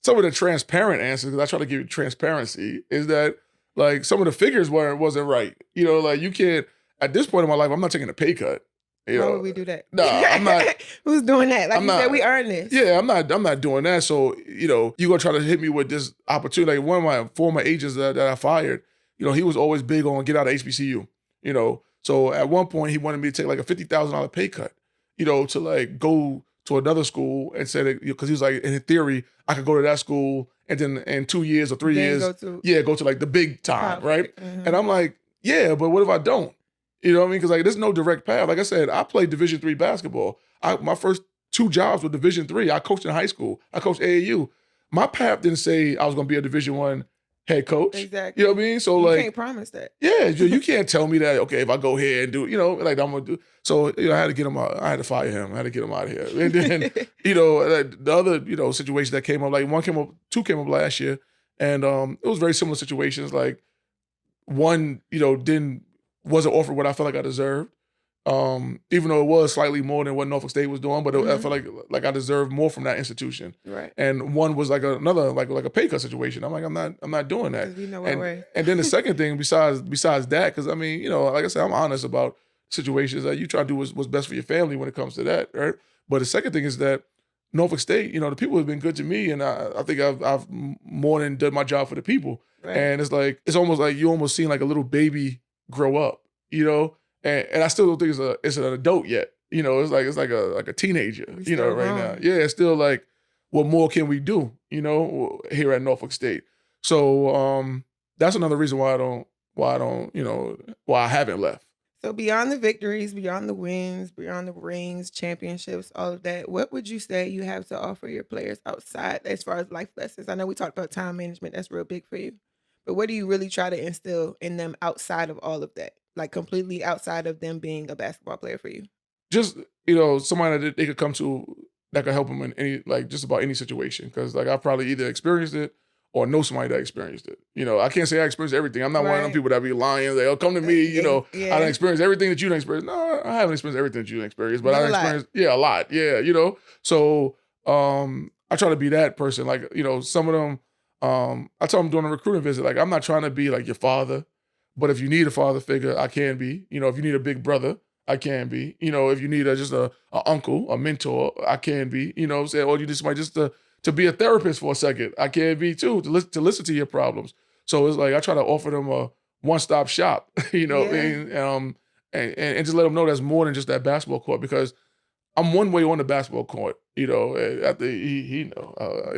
some of the transparent answers, because I try to give you transparency, is that, like, some of the figures wasn't right. Like, you can't, at this point in my life, I'm not taking a pay cut. Why would we do that? No, I'm not. Who's doing that? Like, you said, we earned this. Yeah, I'm not doing that. So, you're going to try to hit me with this opportunity. Like, one of my former agents that I fired, he was always big on get out of HBCU, So So at one point, he wanted me to take like a $50,000 pay cut, to like go to another school and said it because he was like, in theory, I could go to that school and then in 2 years or 3 years, Then go to yeah, go to like the big time, right? Power. And I'm like, yeah, but what if I don't? You know what I mean? Because like there's no direct path. Like I said, I played Division III basketball. My first two jobs were Division III. I coached in high school. I coached AAU. My path didn't say I was going to be a Division I head coach. Exactly. You know what I mean? So You like, can't promise that. yeah, you can't tell me that. Okay, if I go here and do, like I'm gonna do. So I had to get him out. I had to fire him. I had to get him out of here. And then the other situation that came up, like two came up last year, and it was very similar situations. Like one, didn't wasn't offered what I felt like I deserved. Even though it was slightly more than what Norfolk State was doing, but I felt like I deserved more from that institution. Right. And one was like another like a pay cut situation. I'm like, I'm not doing that. Because we know our way. And then the second thing besides that, because I mean, like I said, I'm honest about situations that you try to do what's best for your family when it comes to that, right? But the second thing is that Norfolk State, the people have been good to me, and I think I've more than done my job for the people. Right. And it's like it's almost like you almost seen like a little baby grow up, And I still don't think it's an adult yet. It's like a teenager, right now. Yeah, it's still like, what more can we do, here at Norfolk State? So that's another reason why I haven't left. So beyond the victories, beyond the wins, beyond the rings, championships, all of that, what would you say you have to offer your players outside as far as life lessons? I know we talked about time management. That's real big for you. But what do you really try to instill in them outside of all of that? Like completely outside of them being a basketball player for you? Just, somebody that they could come to that could help them in any, like just about any situation. Because like I've probably either experienced it or know somebody that experienced it. I can't say I experienced everything. I'm not one of them people that be lying. Like, oh, come to me, I done experienced everything that you done experienced. No, I haven't experienced everything that you done experienced, but I done experienced, a lot. Yeah, So I try to be that person. Like, some of them, I tell them during a recruiting visit, like, I'm not trying to be like your father, but if you need a father figure, I can be. If you need a big brother, I can be. If you need just a uncle, a mentor, I can be. Say, or you just might just to be a therapist for a second, I can be too, to listen to your problems. So it's like I try to offer them a one-stop shop, and just let them know that's more than just that basketball court, because I'm one way on the basketball court, after he know. I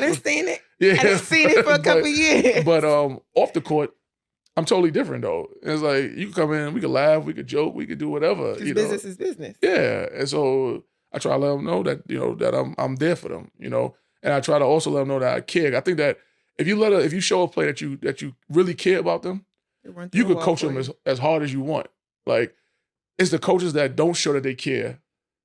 done seen it. Yeah, I done seen it for a couple years. But off the court, I'm totally different though. It's like you can come in, we could laugh, we could joke, we could do whatever. Business is business. Yeah, and so I try to let them know that that I'm there for them, and I try to also let them know that I care. I think that if you show a player that you really care about them, you could coach them as hard as you want. Like it's the coaches that don't show that they care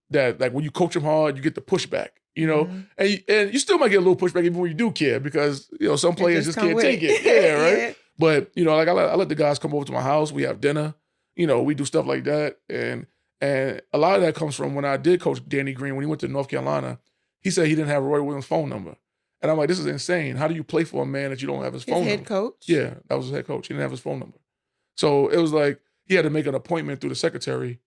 that like when you coach them hard, you get the pushback. And you still might get a little pushback even when you do care, because some players just can't take it. Yeah, right. Yeah. But like I let the guys come over to my house. We have dinner. We do stuff like that, and a lot of that comes from when I did coach Danny Green when he went to North Carolina. He said he didn't have Roy Williams' phone number, and I'm like, this is insane. How do you play for a man that you don't have his phone number? Head coach. Yeah, that was his head coach. He didn't have his phone number, so it was like he had to make an appointment through the secretary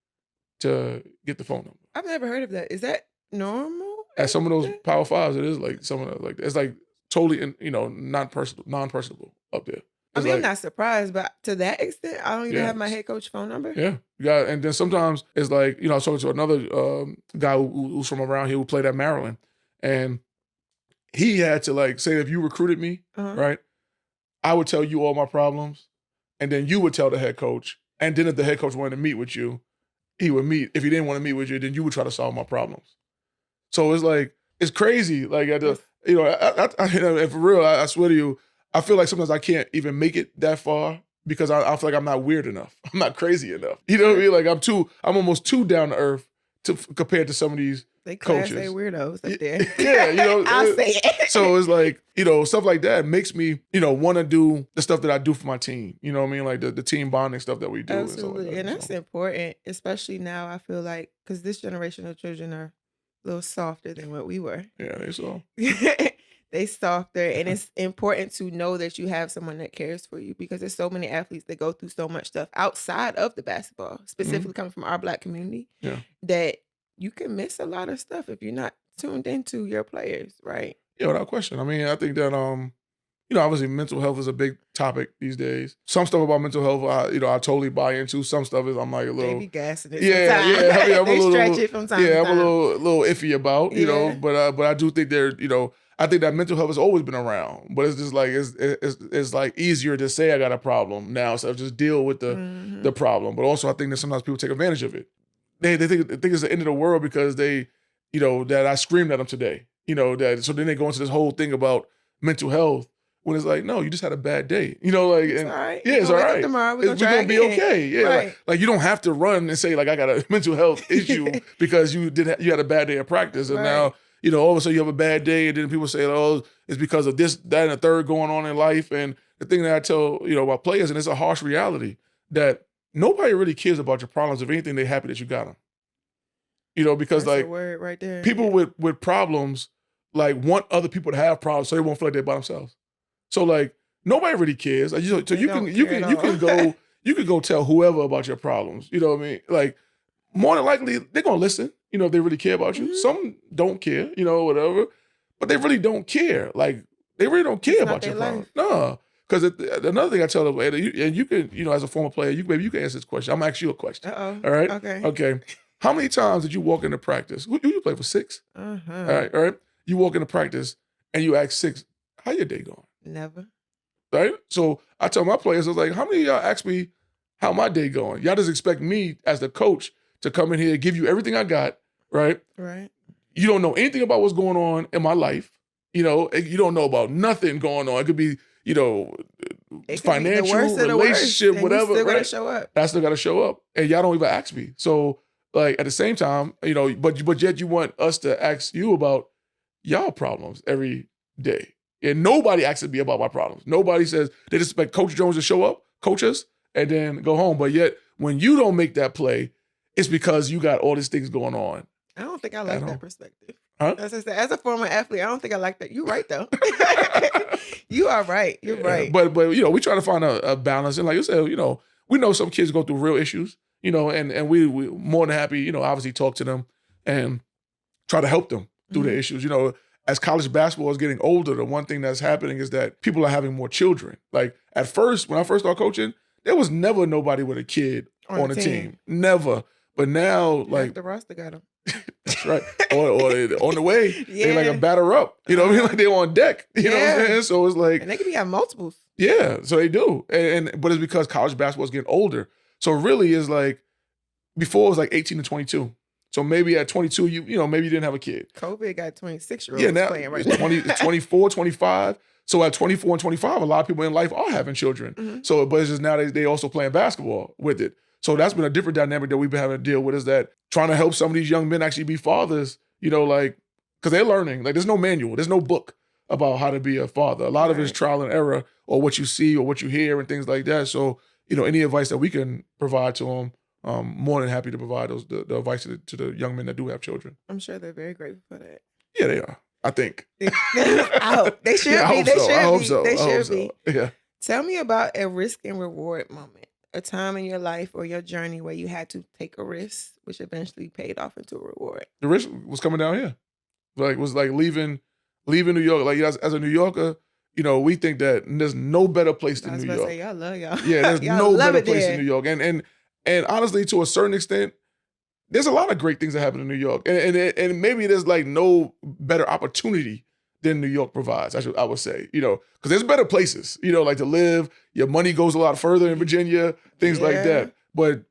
to get the phone number. I've never heard of that. Is that normal? At some of those Power Fives, it is like some of the, like it's like totally non-personable up there. I mean, I'm not surprised, but to that extent, I don't even have my head coach phone number. Yeah, and then sometimes it's like I was talking to another guy who's from around here who played at Maryland, and he had to like say, if you recruited me, right, I would tell you all my problems, and then you would tell the head coach, and then if the head coach wanted to meet with you, he would meet. If he didn't want to meet with you, then you would try to solve my problems. So it's like it's crazy. Like and for real, I swear to you, I feel like sometimes I can't even make it that far because I feel like I'm not weird enough. I'm not crazy enough. You know what I mean? Like I'm almost too down to earth compared to some of these coaches. They weirdos up there. Yeah, I'll say it. So it's like, stuff like that makes me, want to do the stuff that I do for my team. You know what I mean? Like the team bonding stuff that we do. Absolutely. And that's important, especially now, I feel like, because this generation of children are a little softer than what we were. Yeah, they so. They softer, and it's important to know that you have someone that cares for you, because there's so many athletes that go through so much stuff outside of the basketball, specifically coming from our Black community, that you can miss a lot of stuff if you're not tuned into your players, right? Yeah, without question. I mean, I think that obviously mental health is a big topic these days. Some stuff about mental health, I totally buy into. Some stuff is I'm like a They little, be gassing it yeah, sometimes. yeah. I mean, I'm a They stretch little, it from time to I'm a time. little iffy about, Yeah. but I do think I think that mental health has always been around, but it's just like it's like easier to say I got a problem now, so just deal with the problem. But also, I think that sometimes people take advantage of it. They think it's the end of the world because that I screamed at them today. That so then they go into this whole thing about mental health when it's like, no, you just had a bad day. It's And all right. yeah, We're it's gonna all wake up right. tomorrow. We're We're gonna try gonna be again. okay. Yeah, Right. like you don't have to run and say like I got a mental health issue because you had a bad day of practice, and now all of a sudden you have a bad day, and then people say, oh, it's because of this, that, and the third going on in life. And the thing that I tell my players, and it's a harsh reality, that nobody really cares about your problems. If anything, they're happy that you got them. Because That's a like word right there. people Yeah. with problems like want other people to have problems so they won't feel like they're by themselves. So like nobody really cares. Like, so They you don't can care at all. you can go tell whoever about your problems. You know what I mean? Like more than likely they're gonna listen. If they really care about you. Some don't care. Whatever, but they really don't care. Like they really don't care It's not about your their problems. life. No. Because another thing I tell them, and you can, as a former player, maybe you can answer this question. I'm gonna ask you a question. Uh-oh. All right? Okay. Okay. How many times did you walk into practice? Who you play for 6? Uh-huh. All right. You walk into practice and you ask 6, how your day going? Never. Right? So I tell my players, I was like, how many of y'all ask me how my day going? Y'all just expect me as the coach to come in here, give you everything I got, right? Right. You don't know anything about what's going on in my life. You don't know about nothing going on. It could be, It could financial, be the worst of the relationship, worst, whatever. And you still right? gotta show up. I still got to show up, and y'all don't even ask me. So, like at the same time, but yet you want us to ask you about y'all problems every day, and nobody asks me about my problems. Nobody says they just expect Coach Jones to show up, coach us, and then go home. But yet, when you don't make that play, it's because you got all these things going on. I don't think I like home. that perspective. Huh? As I said, as a former athlete, I don't think I like that. You're right though. You are right. You're right. But we try to find a balance, and like you said, we know some kids go through real issues, and we more than happy, obviously talk to them and try to help them through their issues. As college basketball is getting older, the one thing that's happening is that people are having more children. Like at first, when I first started coaching, there was never nobody with a kid on the team. Never. But now, like the roster got them. That's right. Or on the way, they like a batter up. You know what I mean? Like they're on deck. You know what I'm saying? So it's like, and they could be having multiples. Yeah, so they do. But it's because college basketball is getting older. So it really is like before it was like 18 to 22. So maybe at 22, maybe you didn't have a kid. COVID got 26-year-olds now playing right it's now. 24, 25. So at 24 and 25, a lot of people in life are having children. So, but it's just now they also playing basketball with it. So that's been a different dynamic that we've been having to deal with, is that trying to help some of these young men actually be fathers, like, because they're learning. Like there's no manual, there's no book about how to be a father. A lot of it is trial and error, or what you see or what you hear and things like that. So, any advice that we can provide to them, more than happy to provide the advice to the young men that do have children. I'm sure they're very grateful for that. Yeah, they are. I think. I hope. They should be. I hope so. They should be. Yeah. Tell me about a risk and reward moment. A time in your life or your journey where you had to take a risk, which eventually paid off into a reward. The risk was coming down here. Was like leaving New York. Like as a New Yorker, we think that there's no better place than New York. Say, y'all love y'all. Yeah, there's no better place in New York. And honestly, to a certain extent, there's a lot of great things that happen in New York. And maybe there's like no better opportunity than New York provides, I would say, because there's better places, like to live. Your money goes a lot further in Virginia, things like that. But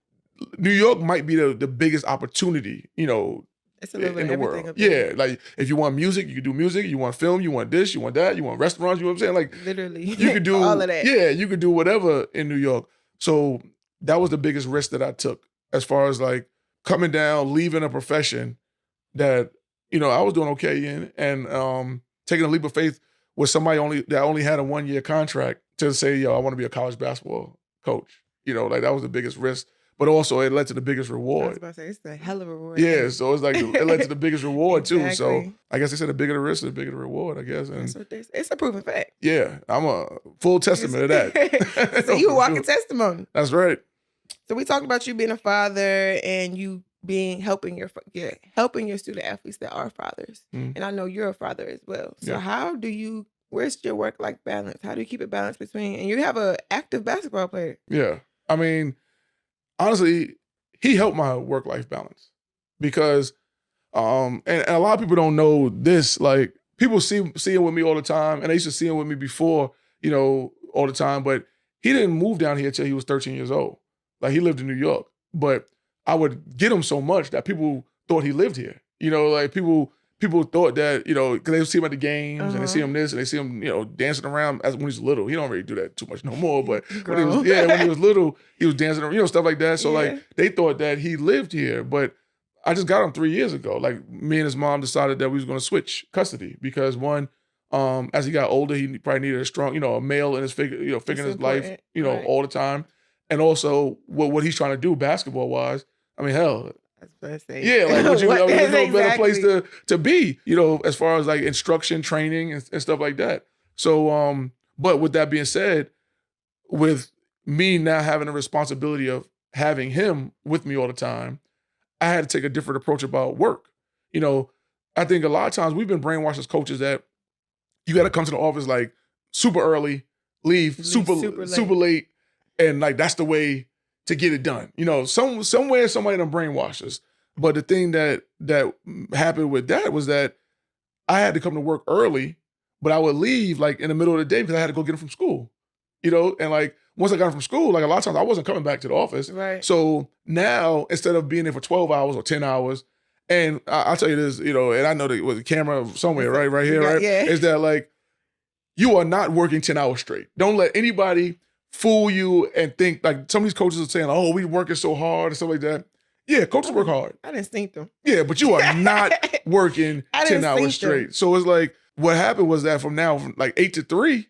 New York might be the biggest opportunity, it's a little bit in the of world. Up yeah, like if you want music, you can do music. You want film, you want this, you want that, you want restaurants. You know what I'm saying? Like literally, you could do all of that. Yeah, you could do whatever in New York. So that was the biggest risk that I took, as far as like coming down, leaving a profession that I was doing okay in, and taking a leap of faith with somebody that only had a 1-year contract to say, yo, I want to be a college basketball coach. Like that was the biggest risk. But also it led to the biggest reward. I was about to say, it's a hell of a reward. Yeah, so it's like it led to the biggest reward too. So Exactly. I guess they said the bigger the risk, the bigger the reward, I guess. And That's what it's a proven fact. yeah, I'm a full testament of that. So you a walking testimony. That's right. So we talked about you being a father and you helping your student athletes that are fathers. And I know you're a father as well. So how do you Where's your work-life balance? How do you keep it balanced between, and you have a active basketball player. Yeah. I mean, honestly, he helped my work-life balance because and a lot of people don't know this. Like people see him with me all the time, and they used to see him with me before, all the time. But he didn't move down here till he was 13 years old. Like he lived in New York, but I would get him so much that people thought he lived here. Like people thought that because they would see him at the games and they see him this and they see him dancing around as when he's little. He don't really do that too much no more. But when he was little, he was dancing around, stuff like that. So like they thought that he lived here, but I just got him 3 years ago. Like me and his mom decided that we was going to switch custody because one, as he got older, he probably needed a strong, a male in his figure, figuring his life, Right. all the time, and also what he's trying to do basketball wise. I mean, hell, That's what I say. yeah, like there's no better place Exactly. to be, as far as like instruction, training, and stuff like that. So, but with that being said, with me now having the responsibility of having him with me all the time, I had to take a different approach about work. I think a lot of times we've been brainwashed as coaches that you got to come to the office like super early, leave super late, and like that's the way to get it done. Somewhere somebody done brainwashed us. But the thing that happened with that was that I had to come to work early, but I would leave like in the middle of the day because I had to go get him from school. And like once I got him from school, like a lot of times I wasn't coming back to the office. Right. So now instead of being there for 12 hours or 10 hours, and I'll tell you this, and I know there was a camera somewhere, right here, right? Yeah. Is that like you are not working 10 hours straight. Don't let anybody fool you and think like some of these coaches are saying, oh, we working so hard and stuff like that. Yeah, coaches work hard. I didn't think them. Yeah, but you are not working 10 hours straight. So it's like what happened was that from like 8 to 3,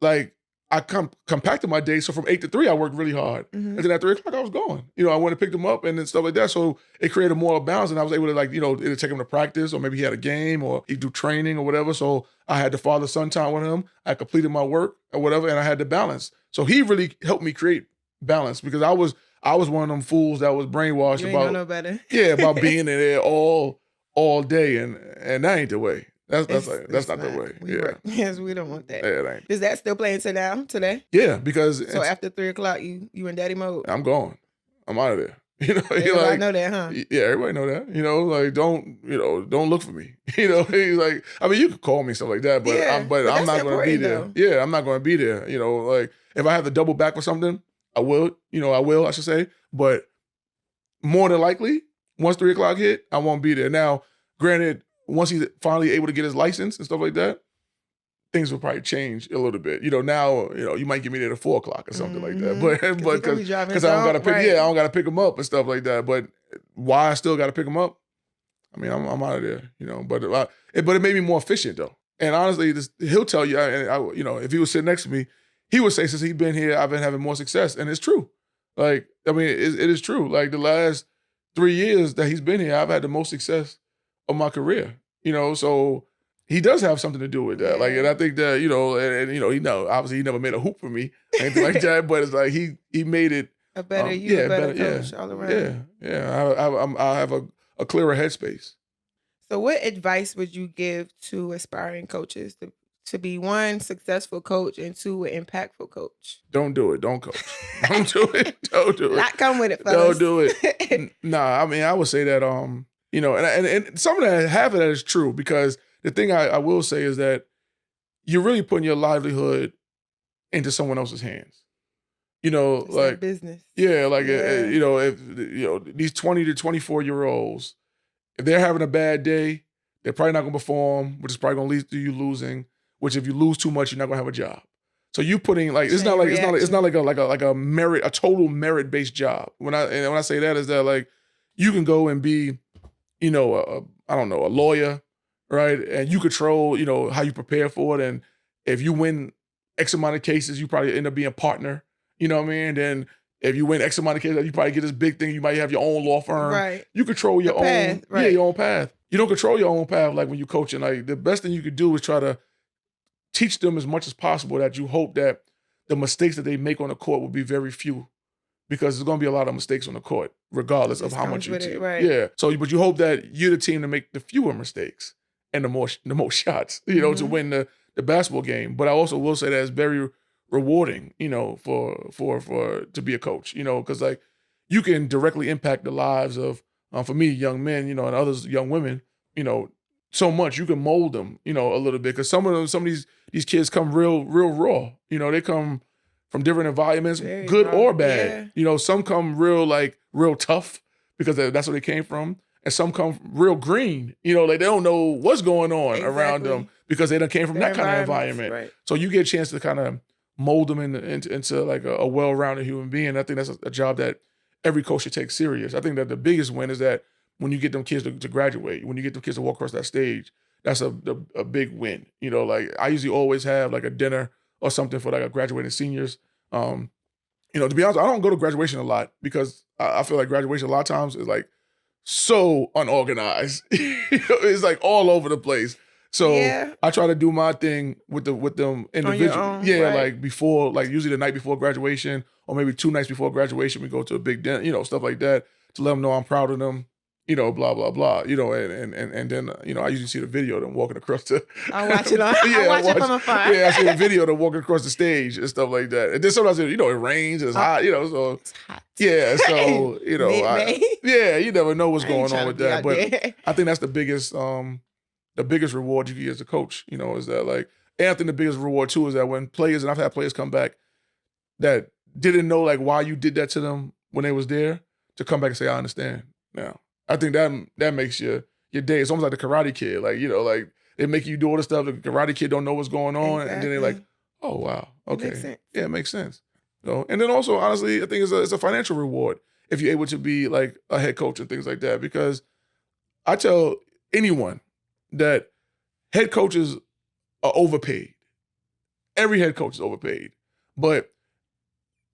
like I compacted my day. So from 8 to 3, I worked really hard. Mm-hmm. And then at 3 o'clock, I was going. I went and picked him up and then stuff like that. So it created more balance. And I was able to like, either take him to practice or maybe he had a game or he'd do training or whatever. So I had the father-son time with him. I completed my work or whatever, and I had the balance. So he really helped me create balance because I was one of them fools that was brainwashed about no better. about being in there all day. And that ain't the way. That's not the way. Yes, we don't want that. Yeah, it ain't. Is that still playing today? Yeah, because so after 3 o'clock, you in daddy mode. I'm gone. I'm out of there. Everybody know that, huh? Yeah, everybody know that. Like don't look for me. He's like, I mean, you could call me stuff like that, but I'm not going to be there. Though. Yeah, I'm not going to be there. Like if I have to double back for something, I will. I should say, but more than likely, once 3 o'clock hit, I won't be there. Now, granted. Once he's finally able to get his license and stuff like that, things will probably change a little bit. Now, you might get me there at 4 o'clock or something like that. But because I don't got to pick, I don't got to pick him up and stuff like that. But why I still got to pick him up? I mean, I'm out of there. But it made me more efficient though. And honestly, he'll tell you. If he was sitting next to me, he would say since he's been here, I've been having more success, and it's true. Like I mean, it is true. Like the last 3 years that he's been here, I've had the most success of my career, so he does have something to do with that. Yeah. Like, and I think that, obviously he never made a hoop for me, anything like that, but it's like he made it a better a better coach all around. Yeah. I have a clearer headspace. So what advice would you give to aspiring coaches to be one, successful coach, and two, an impactful coach? Don't do it. Don't coach. Don't do it. Don't do it. Not come with it, fellas. Don't do it. Nah, I mean, I would say that, and some of that, half of that is true because the thing I will say is that you're really putting your livelihood into someone else's hands. It's like business. Yeah, like if these 20 to 24-year-olds, if they're having a bad day, they're probably not going to perform, which is probably going to lead to you losing. Which if you lose too much, you're not going to have a job. So you putting like it's not like a merit, a total merit-based job. When I say that is that like you can go and be a lawyer, right? And you control, how you prepare for it. And if you win X amount of cases, you probably end up being a partner. You know what I mean? Then if you win X amount of cases, you probably get this big thing. You might have your own law firm. Right. You control your own path, right. your own path. You don't control your own path like when you're coaching. Like the best thing you could do is try to teach them as much as possible that you hope that the mistakes that they make on the court will be very few. Because there's going to be a lot of mistakes on the court, regardless of how much you team. Right. Yeah. So, but you hope that you're the team to make the fewer mistakes and the most shots, to win the the basketball game. But I also will say that it's very rewarding, for to be a coach, because like you can directly impact the lives of, for me, young men, and others, young women, you know, so much. You can mold them, a little bit, because some of these kids come real raw. They come from different environments, Very good raw. or bad. Yeah. Some come real tough because that's where they came from, and some come real green. Like they don't know what's going on around them Exactly. because they done came from Their that kind of environments, environment. right. So you get a chance to kind of mold them into like a well-rounded human being. I think that's a job that every coach should take serious. I think that the biggest win is that when you get them kids to graduate, when you get them kids to walk across that stage, that's a big win. Like I usually always have like a dinner or something for like a graduating seniors. To be honest, I don't go to graduation a lot because I feel like graduation a lot of times is like so unorganized. It's like all over the place. So Yeah. I try to do my thing with them On your individually. own. Yeah, Right. like before, like usually the night before graduation, or maybe 2 nights before graduation, we go to a big dinner, stuff like that, to let them know I'm proud of them. Blah blah blah. And then I usually see the video of them walking across the. I'll watch it on. I'll watch it from afar. Yeah, I see the video of them walking across the stage and stuff like that. And then sometimes it rains, it's hot, so It's hot. yeah, so Mid-May. you never know what's I ain't going on tryna with be that. out But there. I think that's the biggest reward you get as a coach, is that like, and I think the biggest reward too is that when players, and I've had players come back that didn't know like why you did that to them when they was there, to come back and say, I understand now. I think that makes your day. It's almost like the Karate Kid, like, like they make you do all this stuff. The Karate Kid don't know what's going on, and then they're like, Exactly. oh wow, It makes okay, sense. yeah, it makes sense. And then also, honestly, I think it's a financial reward if you're able to be like a head coach and things like that. Because I tell anyone that head coaches are overpaid. Every head coach is overpaid, but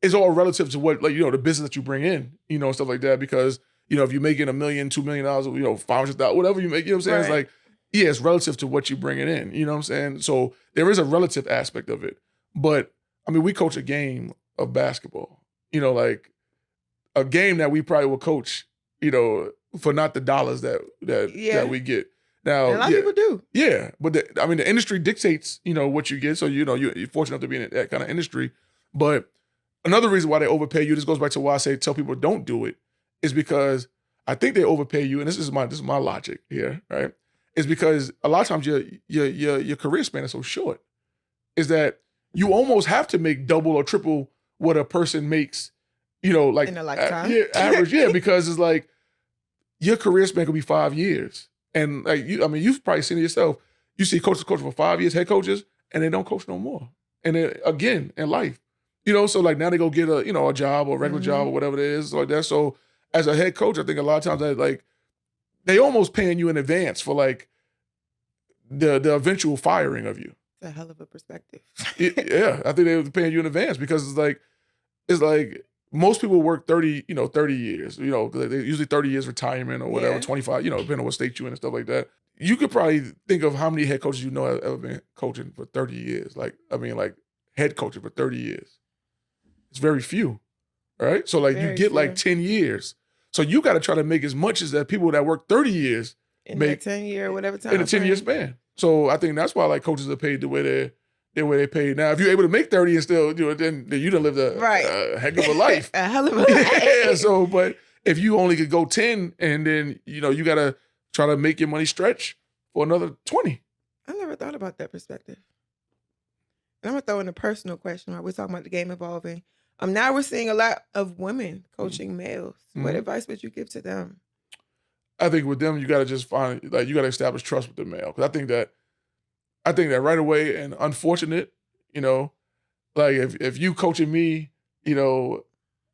it's all relative to what, like, the business that you bring in, stuff like that. Because if you're making $1 million, $2 million, $500,000, whatever you make, what I'm saying? It's Right. like, yeah, it's relative to what you're bringing in. You know what I'm saying? So there is a relative aspect of it. But I mean, we coach a game of basketball. Like a game that we probably will coach, for not the dollars Yeah. that we get. And Now, a lot of people do. yeah, but the industry dictates, what you get. So you're fortunate enough to be in that kind of industry. But another reason why they overpay you, this goes back to why I say tell people don't do it, is because I think they overpay you, and this is my logic here, right? Is because a lot of times your career span is so short, is that you almost have to make double or triple what a person makes, like In a lifetime. average, yeah, because it's like your career span could be 5 years. And like you've probably seen it yourself. You see coaches coach for 5 years, head coaches, and they don't coach no more. And then again in life, so like now they go get a job or a regular job or whatever it is like that. So as a head coach, I think a lot of times they almost paying you in advance for like the eventual firing of you. It's a hell of a perspective. Yeah, I think they're paying you in advance because it's like most people work 30 years, 'cause they usually 30 years retirement or whatever, Yeah. 25, depending on what state you're in and stuff like that. You could probably think of how many head coaches have ever been coaching for 30 years. Like head coaching for 30 years. It's very few, right? So like you Very get like few. 10 years. So you got to try to make as much as that people that work 30 years In make that 10-year, whatever time in a 10-year frame. span. So I think that's why like coaches are paid the way they're paid. Now, if you're able to make 30 and still then you done lived Right. a heck of a life. A hell of a life. Yeah. So, but if you only could go 10 and then you gotta try to make your money stretch for another 20. I never thought about that perspective. And I'm gonna throw in a personal question while we're talking about the game evolving. Now we're seeing a lot of women coaching males. What Mhm. advice would you give to them? I think with them, you gotta just find you gotta establish trust with the male. Because I think that right away, and unfortunate, like if you coaching me,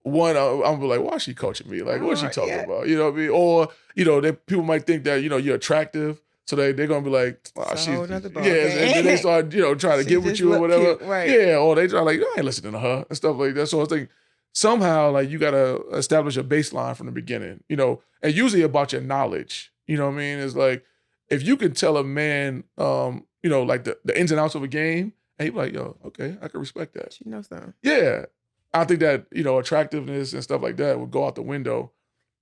one, I'm gonna be like, why is she coaching me? Like, what's she talking Yeah. about? You know what I mean? Or, that people might think that, you're attractive. So they're gonna be like, oh, It's a she's, whole nother ball yeah, game. and then they start, trying to She get with just you or look whatever. cute, right. Yeah, or they try like, I ain't listening to her and stuff like that. So I think somehow, like, you gotta establish a baseline from the beginning, and usually about your knowledge. You know what I mean? It's like, if you can tell a man, like the ins and outs of a game, and he'd be like, yo, okay, I can respect that. She knows something. Yeah. I think that, attractiveness and stuff like that would go out the window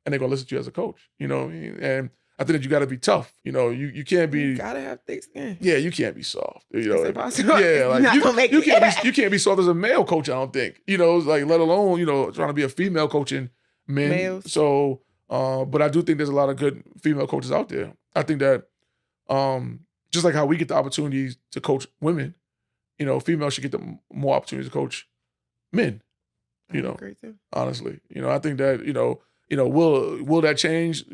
and they're gonna listen to you as a coach. You know what I mean? And I think that you got to be tough. You can't You be. gotta have thick skin. Yeah, you can't be soft. It's impossible. Yeah, You're like not gonna make you it. you can't be soft as a male coach. I don't think. It's like let alone trying to be a female coaching men. Males. So, but I do think there's a lot of good female coaches out there. I think that just like how we get the opportunities to coach women, females should get the more opportunities to coach men. I agree too. Honestly, I think that will that change?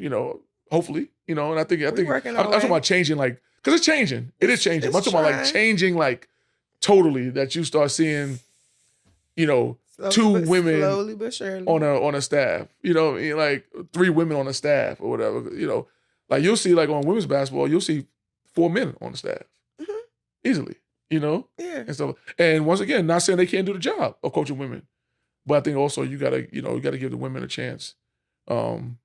Hopefully, and I think I'm talking about changing, like, because it's changing. It is changing. I'm talking about like changing, like totally, that you start seeing, two women slowly but surely on a staff. Like 3 women on a staff or whatever. Like you'll see, like on women's basketball, you'll see 4 men on the staff easily. Yeah. And stuff. And once again, not saying they can't do the job of coaching women, but I think also you gotta give the women a chance, to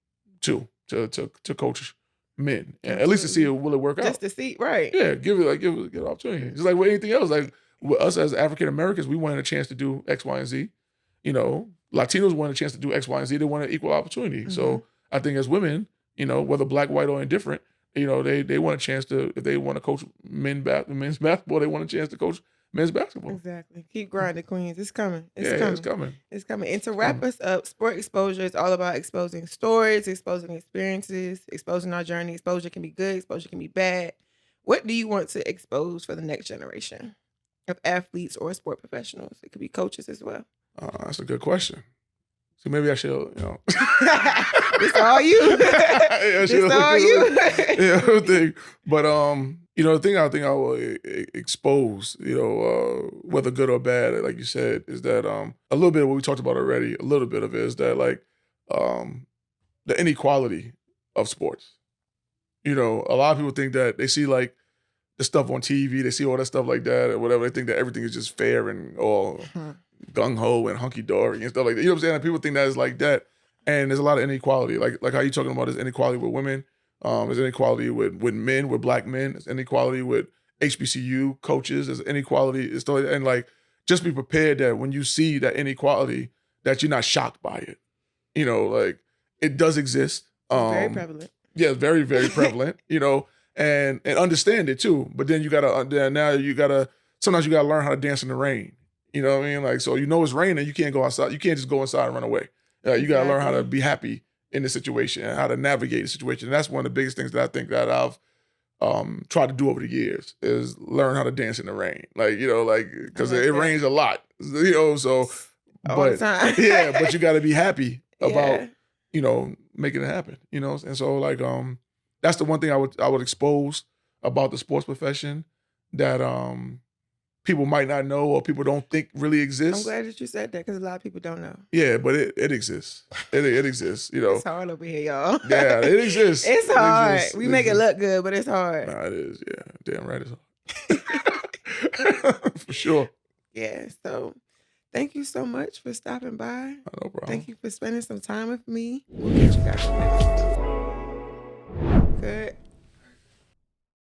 coach men, and at least to see will it work out. Just to see, right? Yeah, give it an opportunity. Just like with anything else, like with us as African Americans, we wanted a chance to do X, Y, and Z. Latinos wanted a chance to do X, Y, and Z. They want an equal opportunity. So I think as women, whether black, white, or indifferent, they want a chance to, if they want to coach men's basketball, they want a chance to coach men's basketball. Exactly. Keep grinding, queens. It's coming. It's coming. It's coming. And to wrap us up, sport exposure is all about exposing stories, exposing experiences, exposing our journey. Exposure can be good. Exposure can be bad. What do you want to expose for the next generation of athletes or sport professionals? It could be coaches as well. That's a good question. So maybe I should, It's all you. It's all you. But the thing I think I will expose, whether good or bad, like you said, is that a little bit of what we talked about already. A little bit of it is that, like, the inequality of sports. A lot of people think that they see, like, the stuff on TV, they see all that stuff like that or whatever. They think that everything is just fair and all gung-ho and hunky-dory and stuff like that. You know what I'm saying? And people think that is like that. And there's a lot of inequality. Like how you talking about, there's inequality with women. There's inequality with men, with black men. There's inequality with HBCU coaches. There's inequality. And like, just be prepared that when you see that inequality, that you're not shocked by it. Like, it does exist. Very prevalent. Yeah, very, very prevalent, and understand it too. But then sometimes you gotta learn how to dance in the rain. You know what I mean? Like, so it's raining, you can't go outside. You can't just go inside and run away. You got to learn how to be happy in the situation and how to navigate the situation. And that's one of the biggest things that I think that I've tried to do over the years is learn how to dance in the rain. Like, because it rains a lot, so. All the time. Yeah, but you got to be happy about, making it happen, And so, like, that's the one thing I would expose about the sports profession that people might not know or people don't think really exists. I'm glad that you said that because a lot of people don't know. Yeah, but it exists. It exists, It's hard over here, y'all. Yeah, it exists. It's hard. We make it look good, but it's hard. Nah, it is. Yeah, damn right it's hard. For sure. Yeah, so thank you so much for stopping by. No problem. Thank you for spending some time with me. We'll get you guys next. Good.